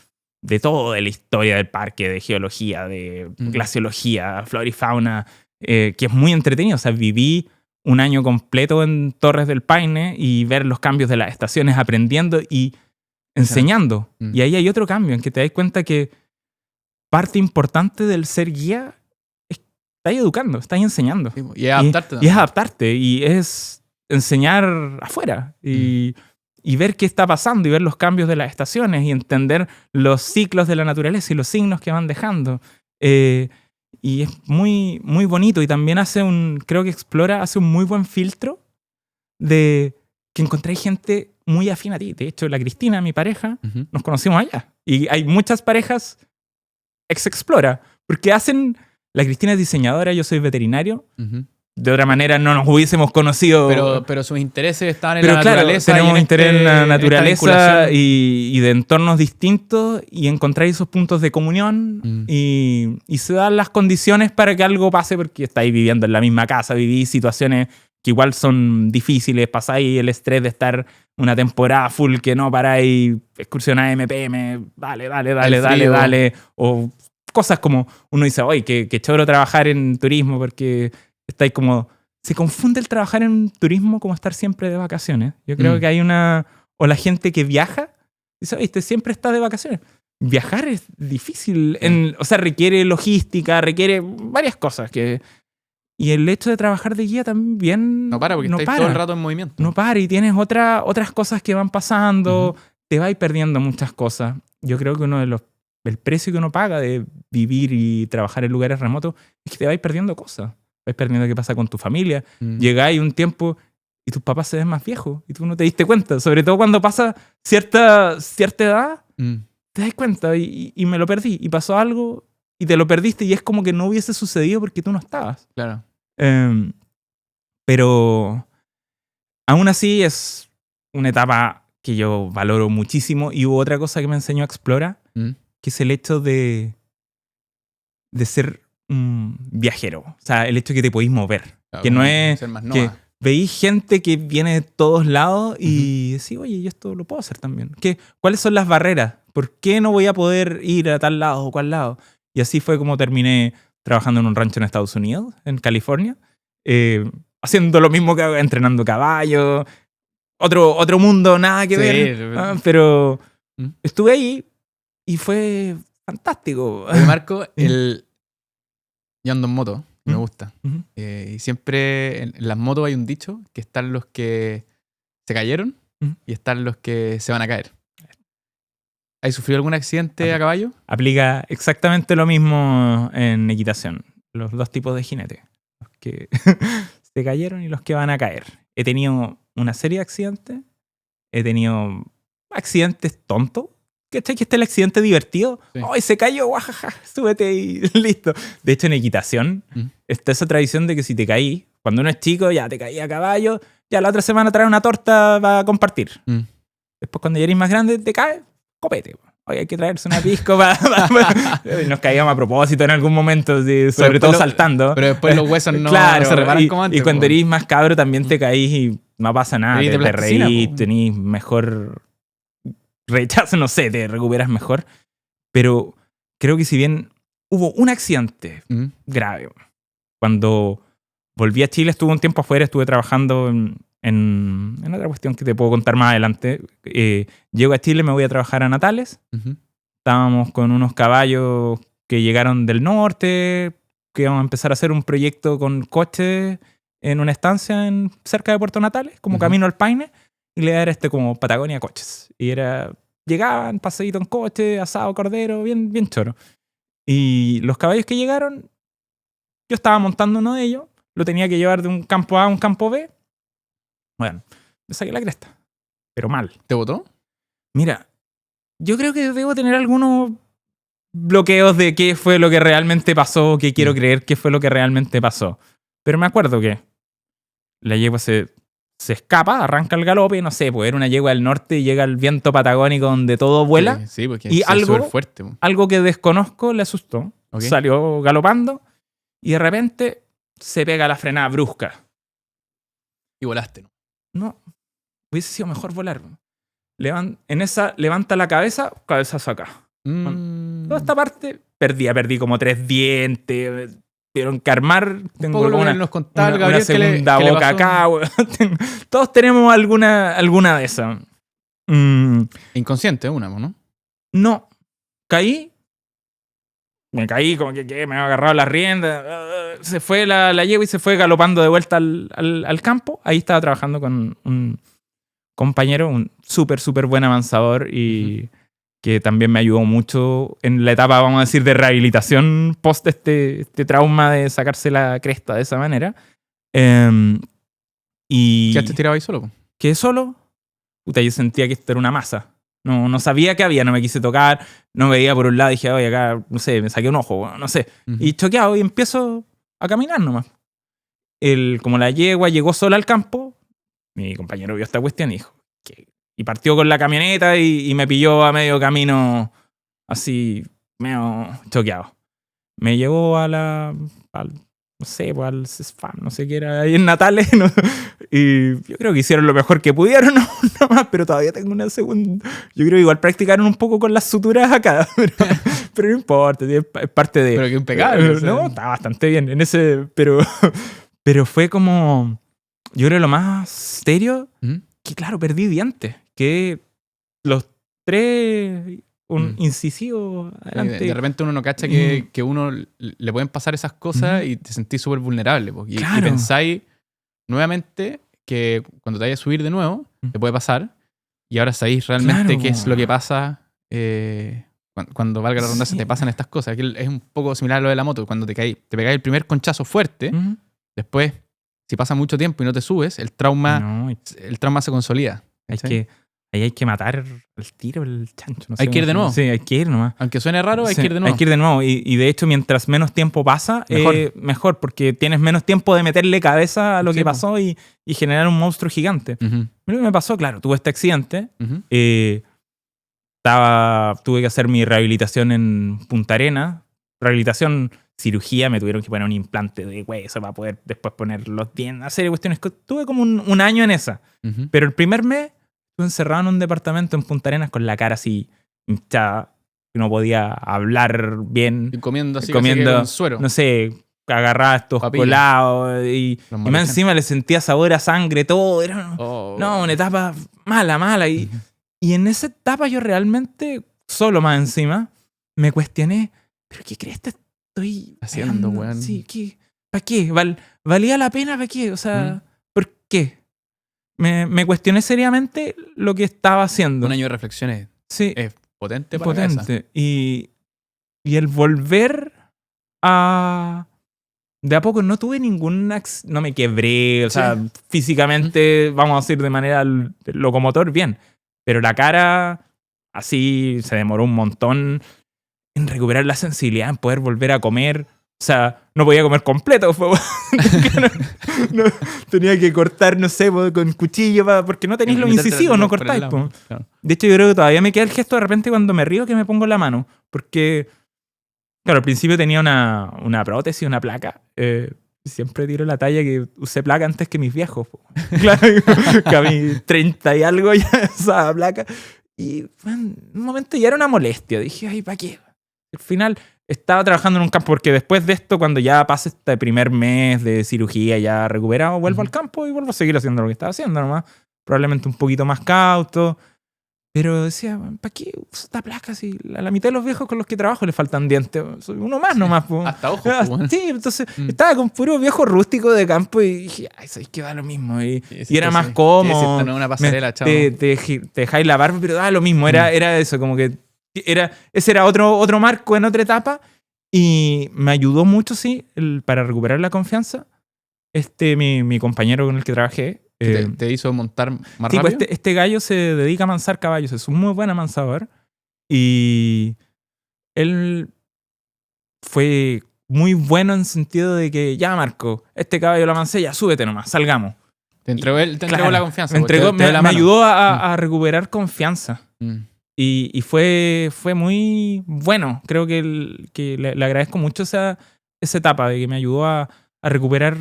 de todo, de la historia del parque, de geología, de glaciología, flora y fauna, que es muy entretenido. O sea, viví un año completo en Torres del Paine y ver los cambios de las estaciones, aprendiendo y enseñando. Y ahí hay otro cambio, en que te das cuenta que parte importante del ser guía es que estás educando, estás enseñando. Sí, y es adaptarte. Y es adaptarte, y es enseñar afuera. Y ver qué está pasando, y ver los cambios de las estaciones, y entender los ciclos de la naturaleza y los signos que van dejando. Y es muy, muy bonito. Y también creo que Explora hace un muy buen filtro de que encontráis gente muy afín a ti. De hecho, la Cristina, mi pareja, nos conocimos allá. Y hay muchas parejas ex-Explora, porque hacen La Cristina es diseñadora, yo soy veterinario. Ujú. De otra manera no nos hubiésemos conocido. Pero sus intereses estaban en Pero la claro, naturaleza. tenemos interés en la naturaleza vinculación. y de entornos distintos y encontrar esos puntos de comunión y se dan las condiciones para que algo pase porque estáis viviendo en la misma casa, vivís situaciones que igual son difíciles, pasáis el estrés de estar una temporada full que no paráis, excursionar MPM, dale, o cosas como uno dice, oye, que choro trabajar en turismo porque estáis como... Se confunde el trabajar en turismo como estar siempre de vacaciones. Yo creo que hay una... O la gente que viaja, dice, oye, siempre está de vacaciones. Viajar es difícil. O sea, requiere logística, requiere varias cosas. Y el hecho de trabajar de guía también... No para, porque estáis todo el rato en movimiento. No para, y tienes otras cosas que van pasando. Te vais perdiendo muchas cosas. Yo creo que el precio que uno paga de vivir y trabajar en lugares remotos es que te vais perdiendo cosas. Vas perdiendo qué pasa con tu familia. Llegáis un tiempo y tus papás se ven más viejos y tú no te diste cuenta. Sobre todo cuando pasa cierta edad, te das cuenta y me lo perdí. Y pasó algo y te lo perdiste y es como que no hubiese sucedido porque tú no estabas. Claro. Pero aún así es una etapa que yo valoro muchísimo. Y hubo otra cosa que me enseñó a Explora, que es el hecho de ser un viajero. O sea, el hecho de que te podéis mover. Claro, que no es ser más que nómada. veis gente que viene de todos lados y decís, oye, yo esto lo puedo hacer también. ¿Cuáles son las barreras? ¿Por qué no voy a poder ir a tal lado o cual lado? Y así fue como terminé trabajando en un rancho en Estados Unidos, en California, haciendo lo mismo que hago, entrenando caballos. Otro mundo, nada que ver. Pero estuve ahí y fue fantástico. Oye, Marco, yo ando en moto, me gusta. Y siempre en las motos hay un dicho, que están los que se cayeron y están los que se van a caer. ¿Has sufrido algún accidente a caballo? Aplica exactamente lo mismo en equitación. Los dos tipos de jinetes. Los que se cayeron y los que van a caer. He tenido una serie de accidentes. He tenido accidentes tontos. ¿Cachai? Que este es el accidente divertido. ¡Ay, se cayó! ¡Guajaja! Súbete y listo. De hecho, en equitación está esa tradición de que si te caí, cuando uno es chico, ya te caí a caballo, ya la otra semana trae una torta para compartir. Después, cuando ya eres más grande, te caes, copete. Oye, hay que traerse una pisco y nos caíamos a propósito en algún momento, sobre todo saltando. Pero después los huesos no se reparan como antes. Y cuando eres más cabro también te caís y no pasa nada. Te reís, tenés mejor rechazo, no sé, te recuperas mejor. Pero creo que si bien hubo un accidente grave, cuando volví a Chile, estuve un tiempo afuera, estuve trabajando en otra cuestión que te puedo contar más adelante. Llego a Chile, me voy a trabajar a Natales. Estábamos con unos caballos que llegaron del norte, que íbamos a empezar a hacer un proyecto con coches en una estancia cerca de Puerto Natales, como camino al Paine, y le era como Patagonia Coches. Y llegaban, paseíto en coche, asado, cordero, bien, bien choro. Y los caballos que llegaron, yo estaba montando uno de ellos, lo tenía que llevar de un campo A a un campo B. Bueno, me saqué la cresta, pero mal. ¿Te botó? Mira, yo creo que debo tener algunos bloqueos de qué fue lo que realmente pasó, que quiero creer qué fue lo que realmente pasó. Pero me acuerdo que la yegua se escapa, arranca el galope, no sé, pues era una yegua del norte y llega el viento patagónico donde todo vuela. Sí, porque y es súper fuerte. Algo que desconozco le asustó. Salió galopando y de repente se pega la frenada brusca. Y volaste, ¿no? No, hubiese sido mejor volar. En esa levanta la cabezazo acá. Toda esta parte perdí como 3 dientes. Tuvieron que armar. Tengo nos contaba Gabriel, una segunda boca acá. Todos tenemos alguna de esas. Inconsciente una, ¿no? No. Me caí como que me había agarrado la rienda. Se fue la yegua y se fue galopando de vuelta al campo. Ahí estaba trabajando con un compañero, un súper buen avanzador y que también me ayudó mucho en la etapa, vamos a decir, de rehabilitación post este trauma de sacarse la cresta de esa manera. Y ¿Qué te tiraba ahí solo? Quedé solo. Puta, yo sentía que esto era una masa. No sabía qué había, no me quise tocar, no veía por un lado, dije, oye, acá, no sé, me saqué un ojo, no sé. Y choqueado y empiezo a caminar nomás. Como la yegua llegó sola al campo, mi compañero vio esta cuestión y dijo, ¿qué? Y partió con la camioneta y me pilló a medio camino, así, medio choqueado. Me llevó no sé, pues al CESFAM, no sé qué era, ahí en Natales, ¿no? Y yo creo que hicieron lo mejor que pudieron, nomás, pero todavía tengo una segunda. Yo creo que igual practicaron un poco con las suturas acá, pero no importa, es parte de... Pero qué impecable. No, está bastante bien en ese, pero fue como, yo creo lo más serio, que claro, perdí dientes, que los 3... un incisivo adelante. De repente uno no cacha que uno le pueden pasar esas cosas y te sentís súper vulnerable. Y pensáis nuevamente que cuando te vayas a subir de nuevo, te puede pasar. Y ahora sabéis realmente qué es lo que pasa cuando valga la redundancia, te pasan estas cosas. Que es un poco similar a lo de la moto. Cuando te pegáis el primer conchazo fuerte, después, si pasa mucho tiempo y no te subes, el trauma se consolida. Ahí hay que matar el tiro, el chancho. No sé, hay que ir de nuevo. Sí, hay que ir nomás. Aunque suene raro, hay que ir de nuevo. Hay que ir de nuevo. Y de hecho, mientras menos tiempo pasa, mejor, porque tienes menos tiempo de meterle cabeza a lo que pasó y generar un monstruo gigante. Lo que me pasó, claro, tuve este accidente. Tuve que hacer mi rehabilitación en Punta Arenas. Rehabilitación, cirugía, me tuvieron que poner un implante de hueso para poder después poner los dientes, hacer cuestiones. Tuve como un año en esa. Pero el primer mes estuve encerrado en un departamento en Punta Arenas con la cara así hinchada, que no podía hablar bien. Y comiendo así con suero. No sé, agarraba estos colados y más encima le sentía sabor a sangre, todo. Era una etapa mala. Y en esa etapa yo realmente, solo más encima, me cuestioné, ¿pero qué crees que estoy haciendo, weón? Sí, ¿para qué? ¿Valía la pena? ¿Para qué? O sea, ¿por qué? Me cuestioné seriamente lo que estaba haciendo. Un año de reflexiones. Sí. Es potente para la cabeza. Y el volver a... De a poco no tuve no me quebré, o sea, físicamente, vamos a decir de manera locomotor, bien. Pero la cara, así, se demoró un montón en recuperar la sensibilidad, en poder volver a comer. O sea, no podía comer completo. No, tenía que cortar, no sé, con cuchillo, porque no tenéis los incisivos, no cortáis. Claro. De hecho, yo creo que todavía me queda el gesto de repente cuando me río que me pongo la mano. Porque, claro, al principio tenía una prótesis, una placa. Siempre tiro la talla que usé placa antes que mis viejos. Claro, que a mí 30 y algo ya usaba placa. Y en un momento ya era una molestia. Dije, ay, ¿para qué? Al final... Estaba trabajando en un campo porque después de esto, cuando ya pase este primer mes de cirugía ya recuperado, vuelvo al campo y vuelvo a seguir haciendo lo que estaba haciendo nomás. Probablemente un poquito más cauto. Pero decía, ¿para qué uso esta placa si a la mitad de los viejos con los que trabajo le faltan dientes? Soy uno más nomás. Hasta ojos. Sí, entonces estaba con puro viejo rústico de campo y dije, ay, sabes que da lo mismo. Y era más cómodo. No es una pasarela, chavo. Te dejáis la barba, pero da lo mismo. Era eso, como que ese era otro marco en otra etapa y me ayudó mucho, sí, para recuperar la confianza. Mi compañero con el que trabajé. ¿Te hizo montar más rápido? Pues este gallo se dedica a amansar caballos, es un muy buen amansador y él fue muy bueno en sentido de que ya, Marco, este caballo lo amancé, ya súbete nomás, salgamos. Te entregó la confianza. Me ayudó a recuperar confianza. Y fue muy bueno. Creo que le agradezco mucho esa etapa de que me ayudó a recuperar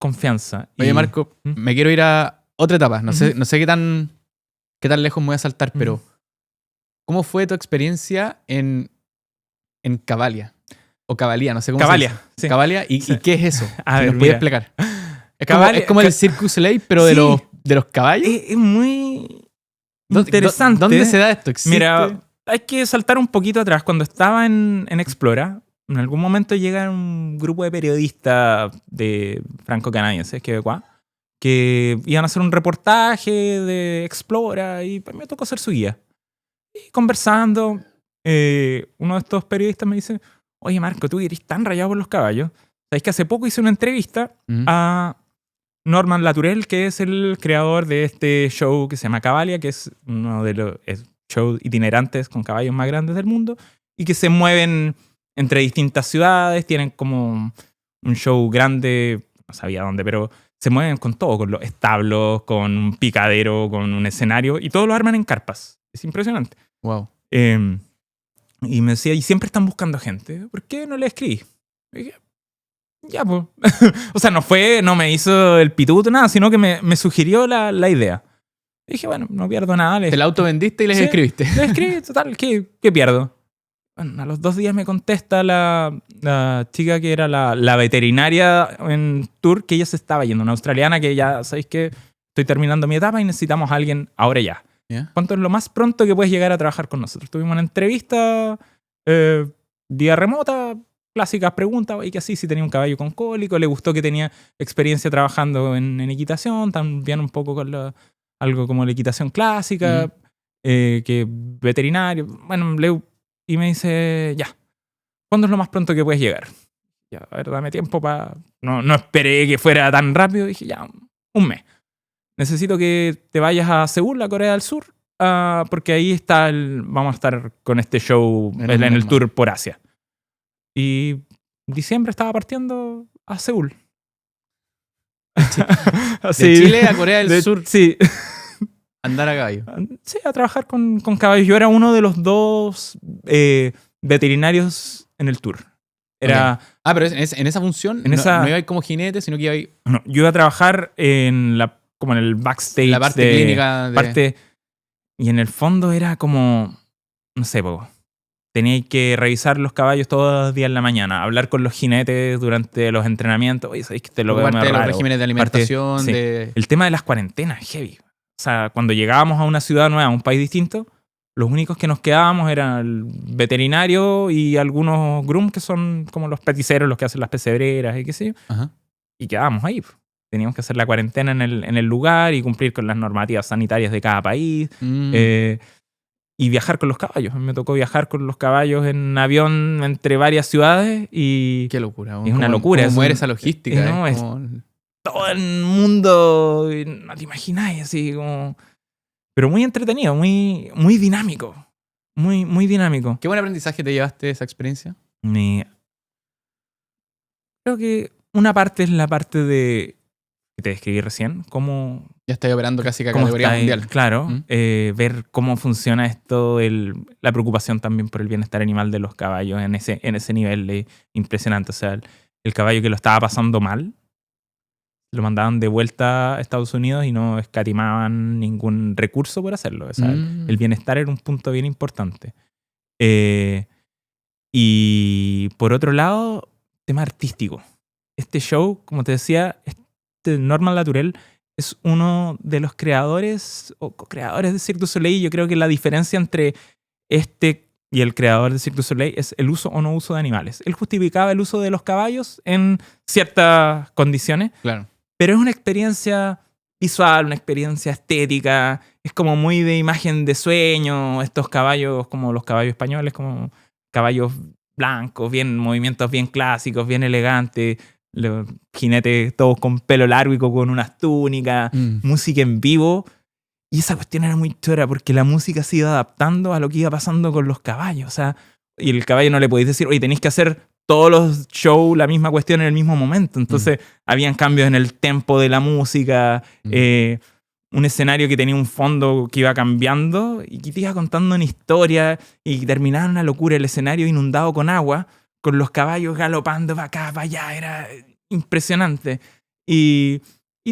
confianza. Oye, Marco, me quiero ir a otra etapa. No sé qué tan lejos me voy a saltar, pero ¿cómo fue tu experiencia en Cavalia? O Cavalia, no sé cómo Cavalia, se dice. sí. Cavalia, ¿y qué es eso? A ver, ¿Me puedes explicar? Es como el Circus Soleil, pero sí, de los caballos. Es muy... interesante. ¿Dónde se da esto? ¿Existe? Mira, hay que saltar un poquito atrás. Cuando estaba en Explora, en algún momento llega un grupo de periodistas de franco-canadienses, quebecois, que iban a hacer un reportaje de Explora y me tocó ser su guía. Y conversando, uno de estos periodistas me dice, oye Marco, tú eres tan rayado por los caballos. ¿Sabes que hace poco hice una entrevista a Norman Latourelle, que es el creador de este show que se llama Cavalia, que es uno de los shows itinerantes con caballos más grandes del mundo y que se mueven entre distintas ciudades, tienen como un show grande, no sabía dónde, pero se mueven con todo, con los establos, con un picadero, con un escenario, y todo lo arman en carpas. Es impresionante. Wow. Y me decía, y siempre están buscando gente, ¿por qué no le escribí? Y dije, ya, pues. O sea, no me hizo el pituto, nada, sino que me sugirió la idea. Y dije, bueno, no pierdo nada. Te la autovendiste y les Sí, escribiste. Le escribí, total, ¿qué pierdo? Bueno, a los 2 días me contesta la chica que era la veterinaria en tour, que ella se estaba yendo, una australiana que ya, ¿sabéis qué? Estoy terminando mi etapa y necesitamos a alguien ahora ya. ¿Ya? ¿Cuánto es lo más pronto que puedes llegar a trabajar con nosotros? Tuvimos una entrevista vía remota, clásicas preguntas, y que así, si tenía un caballo con cólico, le gustó que tenía experiencia trabajando en equitación, también un poco con algo como la equitación clásica, que veterinario. Bueno, y me dice, ya, ¿cuándo es lo más pronto que puedes llegar? Ya, a ver, dame tiempo para... No esperé que fuera tan rápido, dije, ya, un mes. Necesito que te vayas a Seúl, a Corea del Sur, porque ahí vamos a estar con este show en el tour por Asia. Y en diciembre estaba partiendo a Seúl. De Chile a Corea del Sur. Sí. Andar a caballo. Sí, a trabajar con caballos. Yo era uno de los 2 veterinarios en el tour. Era... Okay. Pero en esa función no iba a ir como jinete, sino que iba a ir... No, yo iba a trabajar como en el backstage. La parte clínica. Y en el fondo era como... No sé, tenía que revisar los caballos todos los días en la mañana, hablar con los jinetes durante los entrenamientos. Oye, ¿sabéis que te lo veo parte medio de los raro? regímenes de alimentación. Sí. El tema de las cuarentenas, heavy. O sea, cuando llegábamos a una ciudad nueva, a un país distinto, los únicos que nos quedábamos eran el veterinario y algunos grooms que son como los peticeros, los que hacen las pesebreras y qué sé yo. Ajá. Y quedábamos ahí. Teníamos que hacer la cuarentena en el lugar y cumplir con las normativas sanitarias de cada país. Y viajar con los caballos. Me tocó viajar con los caballos en avión entre varias ciudades y... Qué locura. Es una locura. ¿Cómo era esa logística? No, es todo el mundo... No te imagináis, así como... Pero muy entretenido, muy, muy dinámico. Muy, muy dinámico. ¿Qué buen aprendizaje te llevaste de esa experiencia? Creo que una parte es la parte de... que te describí recién, cómo... Ya estáis operando casi a categoría mundial. Claro, ver cómo funciona esto, la preocupación también por el bienestar animal de los caballos en ese nivel impresionante. O sea, el caballo que lo estaba pasando mal, lo mandaban de vuelta a Estados Unidos y no escatimaban ningún recurso por hacerlo. O sea, el bienestar era un punto bien importante. Y por otro lado, tema artístico. Este show, como te decía, Norman Latourell es uno de los creadores o co-creadores de Cirque du Soleil. Yo creo que la diferencia entre este y el creador de Cirque du Soleil es el uso o no uso de animales. Él justificaba el uso de los caballos en ciertas condiciones, claro, pero es una experiencia visual, una experiencia estética. Es como muy de imagen de sueño. Estos caballos, como los caballos españoles, como caballos blancos, movimientos bien clásicos, bien elegantes. Los jinetes todos con pelo largo y con unas túnicas, música en vivo. Y esa cuestión era muy chora porque la música se iba adaptando a lo que iba pasando con los caballos. O sea, y el caballo no le podéis decir, oye, tenéis que hacer todos los shows la misma cuestión en el mismo momento. Entonces, habían cambios en el tempo de la música, un escenario que tenía un fondo que iba cambiando y que te iba contando una historia y terminaba en una locura el escenario inundado con agua, con los caballos galopando para acá, para allá. Era impresionante. Y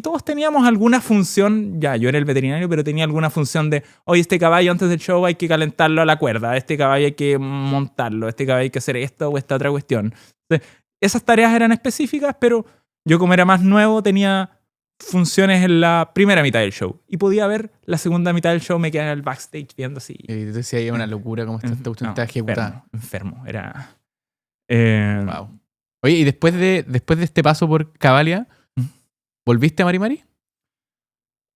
todos teníamos alguna función, ya, yo era el veterinario, pero tenía alguna función de, oye, este caballo antes del show hay que calentarlo a la cuerda, este caballo hay que montarlo, este caballo hay que hacer esto o esta otra cuestión. Entonces, esas tareas eran específicas, pero yo como era más nuevo tenía funciones en la primera mitad del show. Y podía ver la segunda mitad del show, me quedaba en el backstage viendo así. Y decía, hay una locura como esta cuestión está ejecutada. Enfermo, era... Wow. Oye, y después de este paso por Cavalia, ¿volviste a Mari?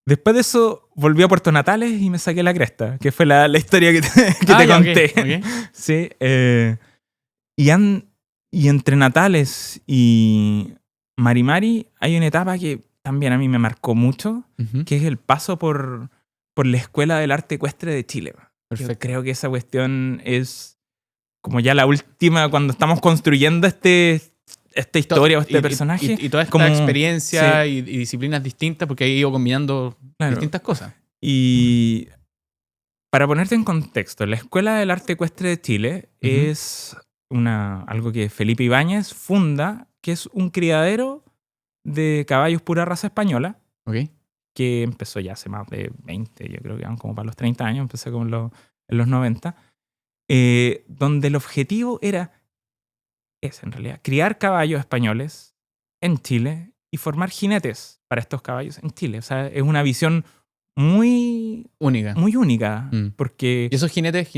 Después de eso, volví a Puerto Natales y me saqué la cresta, que fue la historia que te conté. Okay. Sí. Y entre Natales y Mari hay una etapa que también a mí me marcó mucho, que es el paso por la Escuela del Arte Ecuestre de Chile. Yo creo que esa cuestión es como ya la última, cuando estamos construyendo esta historia o este personaje. Y toda esta como, experiencia y disciplinas distintas, porque ahí ido combinando distintas cosas. Y para ponerte en contexto, la Escuela del Arte Ecuestre de Chile es algo que Felipe Ibáñez funda, que es un criadero de caballos pura raza española, que empezó ya hace más de 20, yo creo que van como para los 30 años, empecé como en los 90, donde el objetivo es en realidad criar caballos españoles en Chile y formar jinetes para estos caballos en Chile. O sea, es una visión muy única. Muy única. Porque, ¿y esos jinetes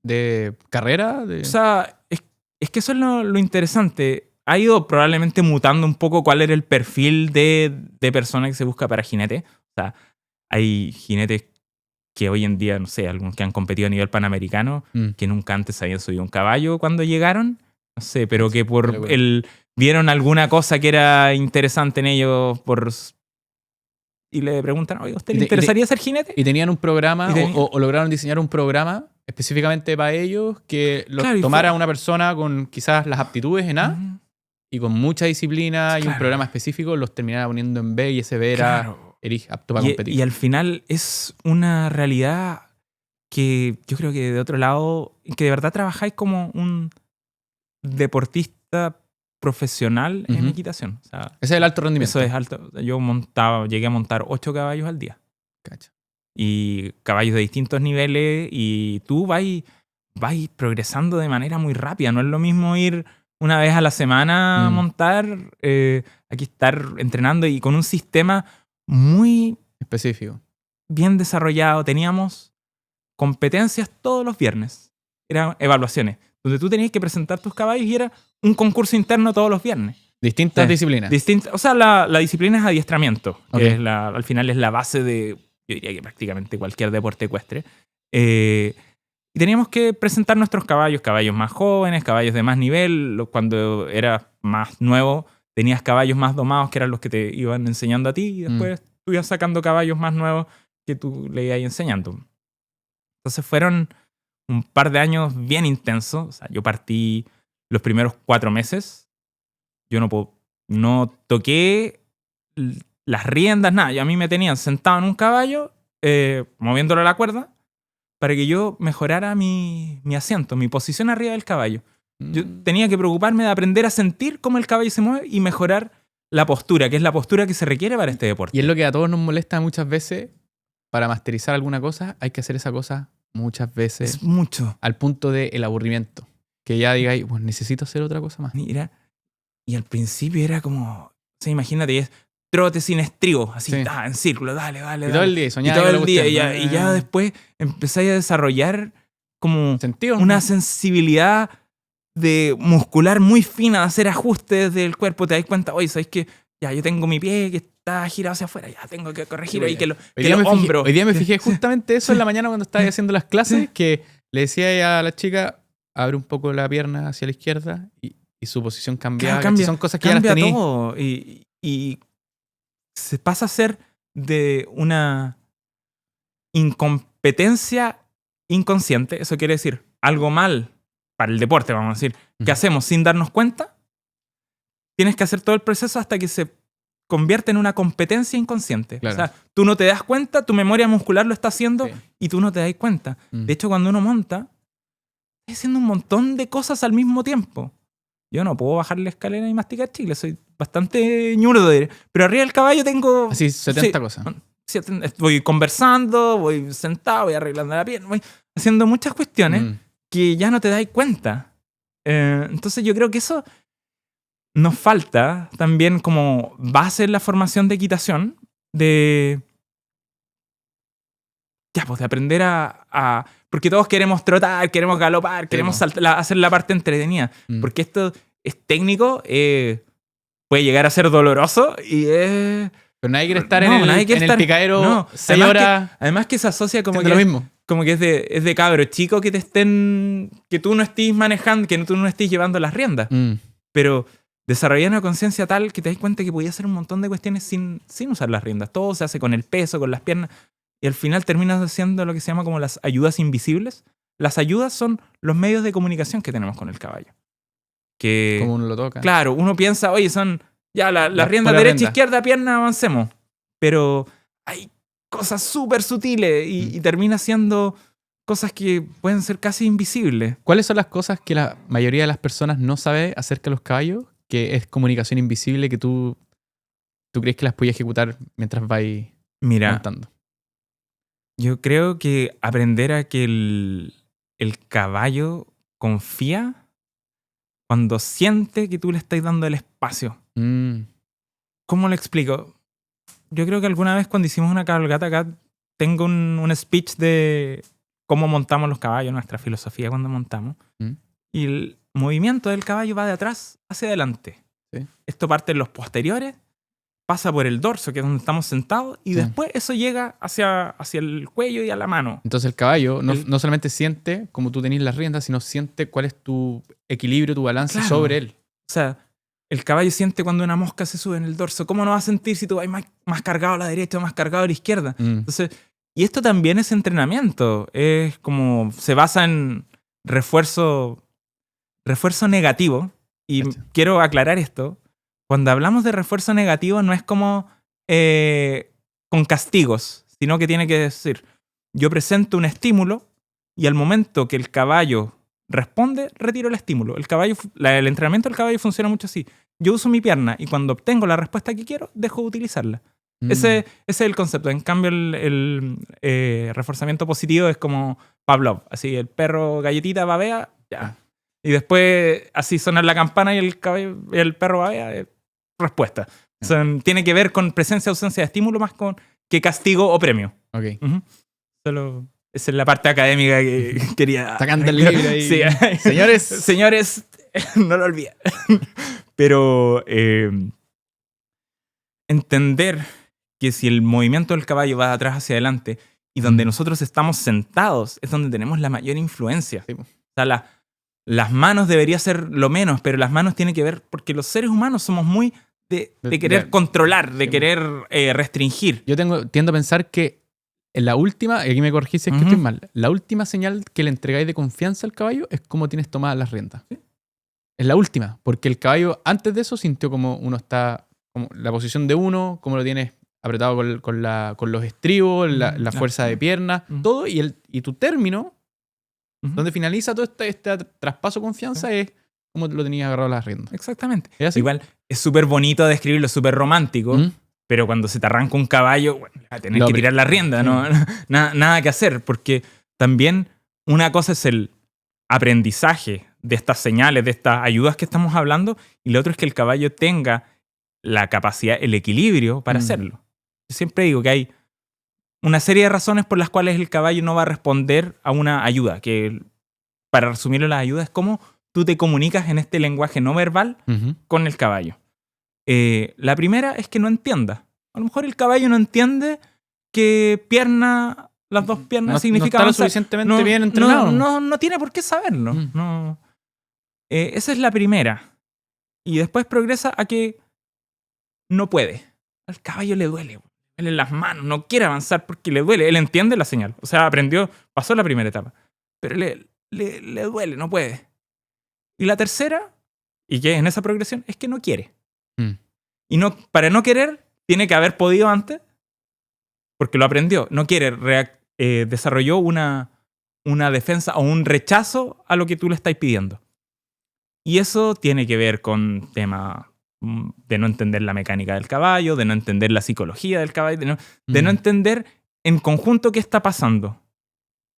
de carrera? O sea, es que eso es lo interesante. Ha ido probablemente mutando un poco cuál era el perfil de persona que se busca para jinete. O sea, hay jinetes que hoy en día, no sé, algunos que han competido a nivel panamericano, que nunca antes habían subido un caballo cuando llegaron. No sé, pero que vieron alguna cosa que era interesante en ellos y le preguntan, oye, ¿a usted le interesaría ser jinete? Y tenían un programa, o lograron diseñar un programa específicamente para ellos que tomara una persona con quizás las aptitudes en A y con mucha disciplina y un programa específico, los terminara poniendo en B y ese B era apto para competir. Y al final es una realidad que yo creo que de otro lado, que de verdad trabajáis como un deportista profesional en equitación. O sea, ese es el alto rendimiento. Eso es alto. Yo llegué a montar 8 caballos al día. Cacha. Y caballos de distintos niveles y tú vas progresando de manera muy rápida. No es lo mismo ir una vez a la semana a montar, aquí estar entrenando y con un sistema muy específico, bien desarrollado. Teníamos competencias todos los viernes. Eran evaluaciones, donde tú tenías que presentar tus caballos y era un concurso interno todos los viernes. Distintas disciplinas. O sea, la disciplina es adiestramiento, que es al final es la base de, yo diría que prácticamente cualquier deporte ecuestre. Y teníamos que presentar nuestros caballos más jóvenes, caballos de más nivel. Cuando eras más nuevo, tenías caballos más domados, que eran los que te iban enseñando a ti, y después tú ibas sacando caballos más nuevos que tú le ibas enseñando. Entonces fueron un par de años bien intensos. O sea, yo partí los primeros 4 meses. Yo no toqué las riendas, nada. A mí me tenían sentado en un caballo, moviéndolo a la cuerda, para que yo mejorara mi asiento, mi posición arriba del caballo. Yo tenía que preocuparme de aprender a sentir cómo el caballo se mueve y mejorar la postura, que es la postura que se requiere para este deporte. Y es lo que a todos nos molesta muchas veces. Para masterizar alguna cosa, hay que hacer esa cosa muchas veces. Es mucho. Al punto del aburrimiento. Que ya digáis, pues necesito hacer otra cosa más. Mira, y al principio era como, o sea, imagínate, es trote sin estribo, así, en círculo, dale. Y todo el día, soñaba. Y todo el día, y ya después empezáis a desarrollar como una sensibilidad muscular muy fina, de hacer ajustes del cuerpo. Te das cuenta, oye, ¿sabes qué? Ya, yo tengo mi pie que está girado hacia afuera, ya tengo que corregir ahí, que los hombros. Hoy día me fijé justamente eso en la mañana cuando estaba haciendo las clases, que le decía a la chica, abre un poco la pierna hacia la izquierda y su posición cambiaba. Cambia, son cosas que ya las tenía. Todo y se pasa a ser de una incompetencia inconsciente. Eso quiere decir algo mal para el deporte, vamos a decir, que hacemos sin darnos cuenta. Tienes que hacer todo el proceso hasta que se convierte en una competencia inconsciente. Claro. O sea, tú no te das cuenta, tu memoria muscular lo está haciendo y tú no te das cuenta. De hecho, cuando uno monta, está haciendo un montón de cosas al mismo tiempo. Yo no puedo bajar la escalera y masticar chicle, soy bastante ñurdo. Pero arriba del caballo tengo... Así, 70 cosas. Voy conversando, voy sentado, voy arreglando la pierna, voy haciendo muchas cuestiones que ya no te das cuenta. Entonces yo creo que eso nos falta también como base en la formación de equitación, de aprender porque todos queremos trotar, queremos galopar, queremos hacer la parte entretenida. Porque esto es técnico, puede llegar a ser doloroso y es... Pero nadie quiere estar en el picadero 6 horas. Además que se asocia como que, lo mismo. Como que es de cabro chico que que tú no estés manejando, que tú no estés llevando las riendas. Pero desarrollar una conciencia tal que te das cuenta que podías hacer un montón de cuestiones sin usar las riendas. Todo se hace con el peso, con las piernas. y al final terminas haciendo lo que se llama como las ayudas invisibles. Las ayudas son los medios de comunicación que tenemos con el caballo. Que, Como uno lo toca. claro, uno piensa, oye, son ya las riendas pura derecha, rienda. izquierda, pierna, avancemos. Pero hay cosas súper sutiles y termina siendo cosas que pueden ser casi invisibles. ¿Cuáles son las cosas que la mayoría de las personas no sabe acerca de los caballos? Que es comunicación invisible que tú crees que las puedes ejecutar mientras vais Mira, montando. yo creo que aprender a que el caballo confía cuando siente que tú le estás dando el espacio. Mm, ¿Cómo lo explico? Yo creo que alguna vez cuando hicimos una cabalgata acá, tengo un speech de cómo montamos los caballos, nuestra filosofía cuando montamos. mm, Y el movimiento del caballo va de atrás hacia adelante. Sí. Esto parte en los posteriores, pasa por el dorso, que es donde estamos sentados, y Sí. después eso llega hacia el cuello y a la mano. Entonces el caballo no, El- no solamente siente como tú tenés las riendas, sino siente cuál es tu equilibrio, tu balance Claro. sobre él. O sea, el caballo siente cuando una mosca se sube en el dorso. ¿Cómo no va a sentir si tú vas más cargado a la derecha o más cargado a la izquierda? Mm, Entonces, y esto también es entrenamiento. Es como, se basa en refuerzo negativo. Y Cacha. quiero aclarar esto. Cuando hablamos de refuerzo negativo no es como con castigos, sino que tiene que decir, yo presento un estímulo y al momento que el caballo responde, retiro el estímulo. El entrenamiento del caballo funciona mucho así. Yo uso mi pierna y cuando obtengo la respuesta que quiero, dejo de utilizarla. mm. Ese es el concepto. En cambio, el reforzamiento positivo es como Pavlov. Así, el perro galletita babea, ya. Y después así suena la campana y el perro babea, respuesta. O sea, tiene que ver con presencia o ausencia de estímulo más con que castigo o premio. Ok. Ujú. Esa es la parte académica que quería... Sacando el libro ahí. Sí. Señores. Señores, no lo olviden. Pero entender que si el movimiento del caballo va de atrás hacia adelante y donde nosotros estamos sentados es donde tenemos la mayor influencia. Sí, po. O sea, las manos debería ser lo menos, pero las manos tienen que ver porque los seres humanos somos muy de querer controlar, de sí, querer restringir. Yo tiendo a pensar que en la última, y aquí me corregís si es que Ujú. estoy mal, la última señal que le entregáis de confianza al caballo es cómo tienes tomadas las riendas. Es la última, porque el caballo antes de eso sintió como uno está, como la posición de uno, cómo lo tienes apretado con los estribos, la fuerza de pierna, todo, y tu término, Ujú. donde finaliza todo este traspaso de confianza, es cómo lo tenías agarrado a las riendas. Exactamente. ¿Es así? Igual es súper bonito describirlo, súper romántico, ¿Mm? pero cuando se te arranca un caballo, bueno, a tener Lo que abrí. tirar la rienda, Sí. ¿no? Nada que hacer, porque también una cosa es el aprendizaje de estas señales, de estas ayudas que estamos hablando, y lo otro es que el caballo tenga la capacidad, el equilibrio para hacerlo. Yo siempre digo que hay una serie de razones por las cuales el caballo no va a responder a una ayuda, que para resumirlo la ayuda es cómo tú te comunicas en este lenguaje no verbal Ujú. con el caballo. La primera es que no entienda. A lo mejor el caballo no entiende que las dos piernas No significa está lo avanzar. suficientemente bien entrenado. No tiene por qué saberlo. No. Esa es la primera. Y después progresa a que no puede. Al caballo le duele en las manos, no quiere avanzar porque le duele. Él entiende la señal. O sea, aprendió, pasó la primera etapa. Pero le duele, no puede. Y la tercera, y que es en esa progresión, es que no quiere. Mm. Y para no querer, tiene que haber podido antes, porque lo aprendió. No quiere, desarrolló una defensa o un rechazo a lo que tú le estás pidiendo. Y eso tiene que ver con temas de no entender la mecánica del caballo, de no entender la psicología del caballo, de no entender en conjunto qué está pasando.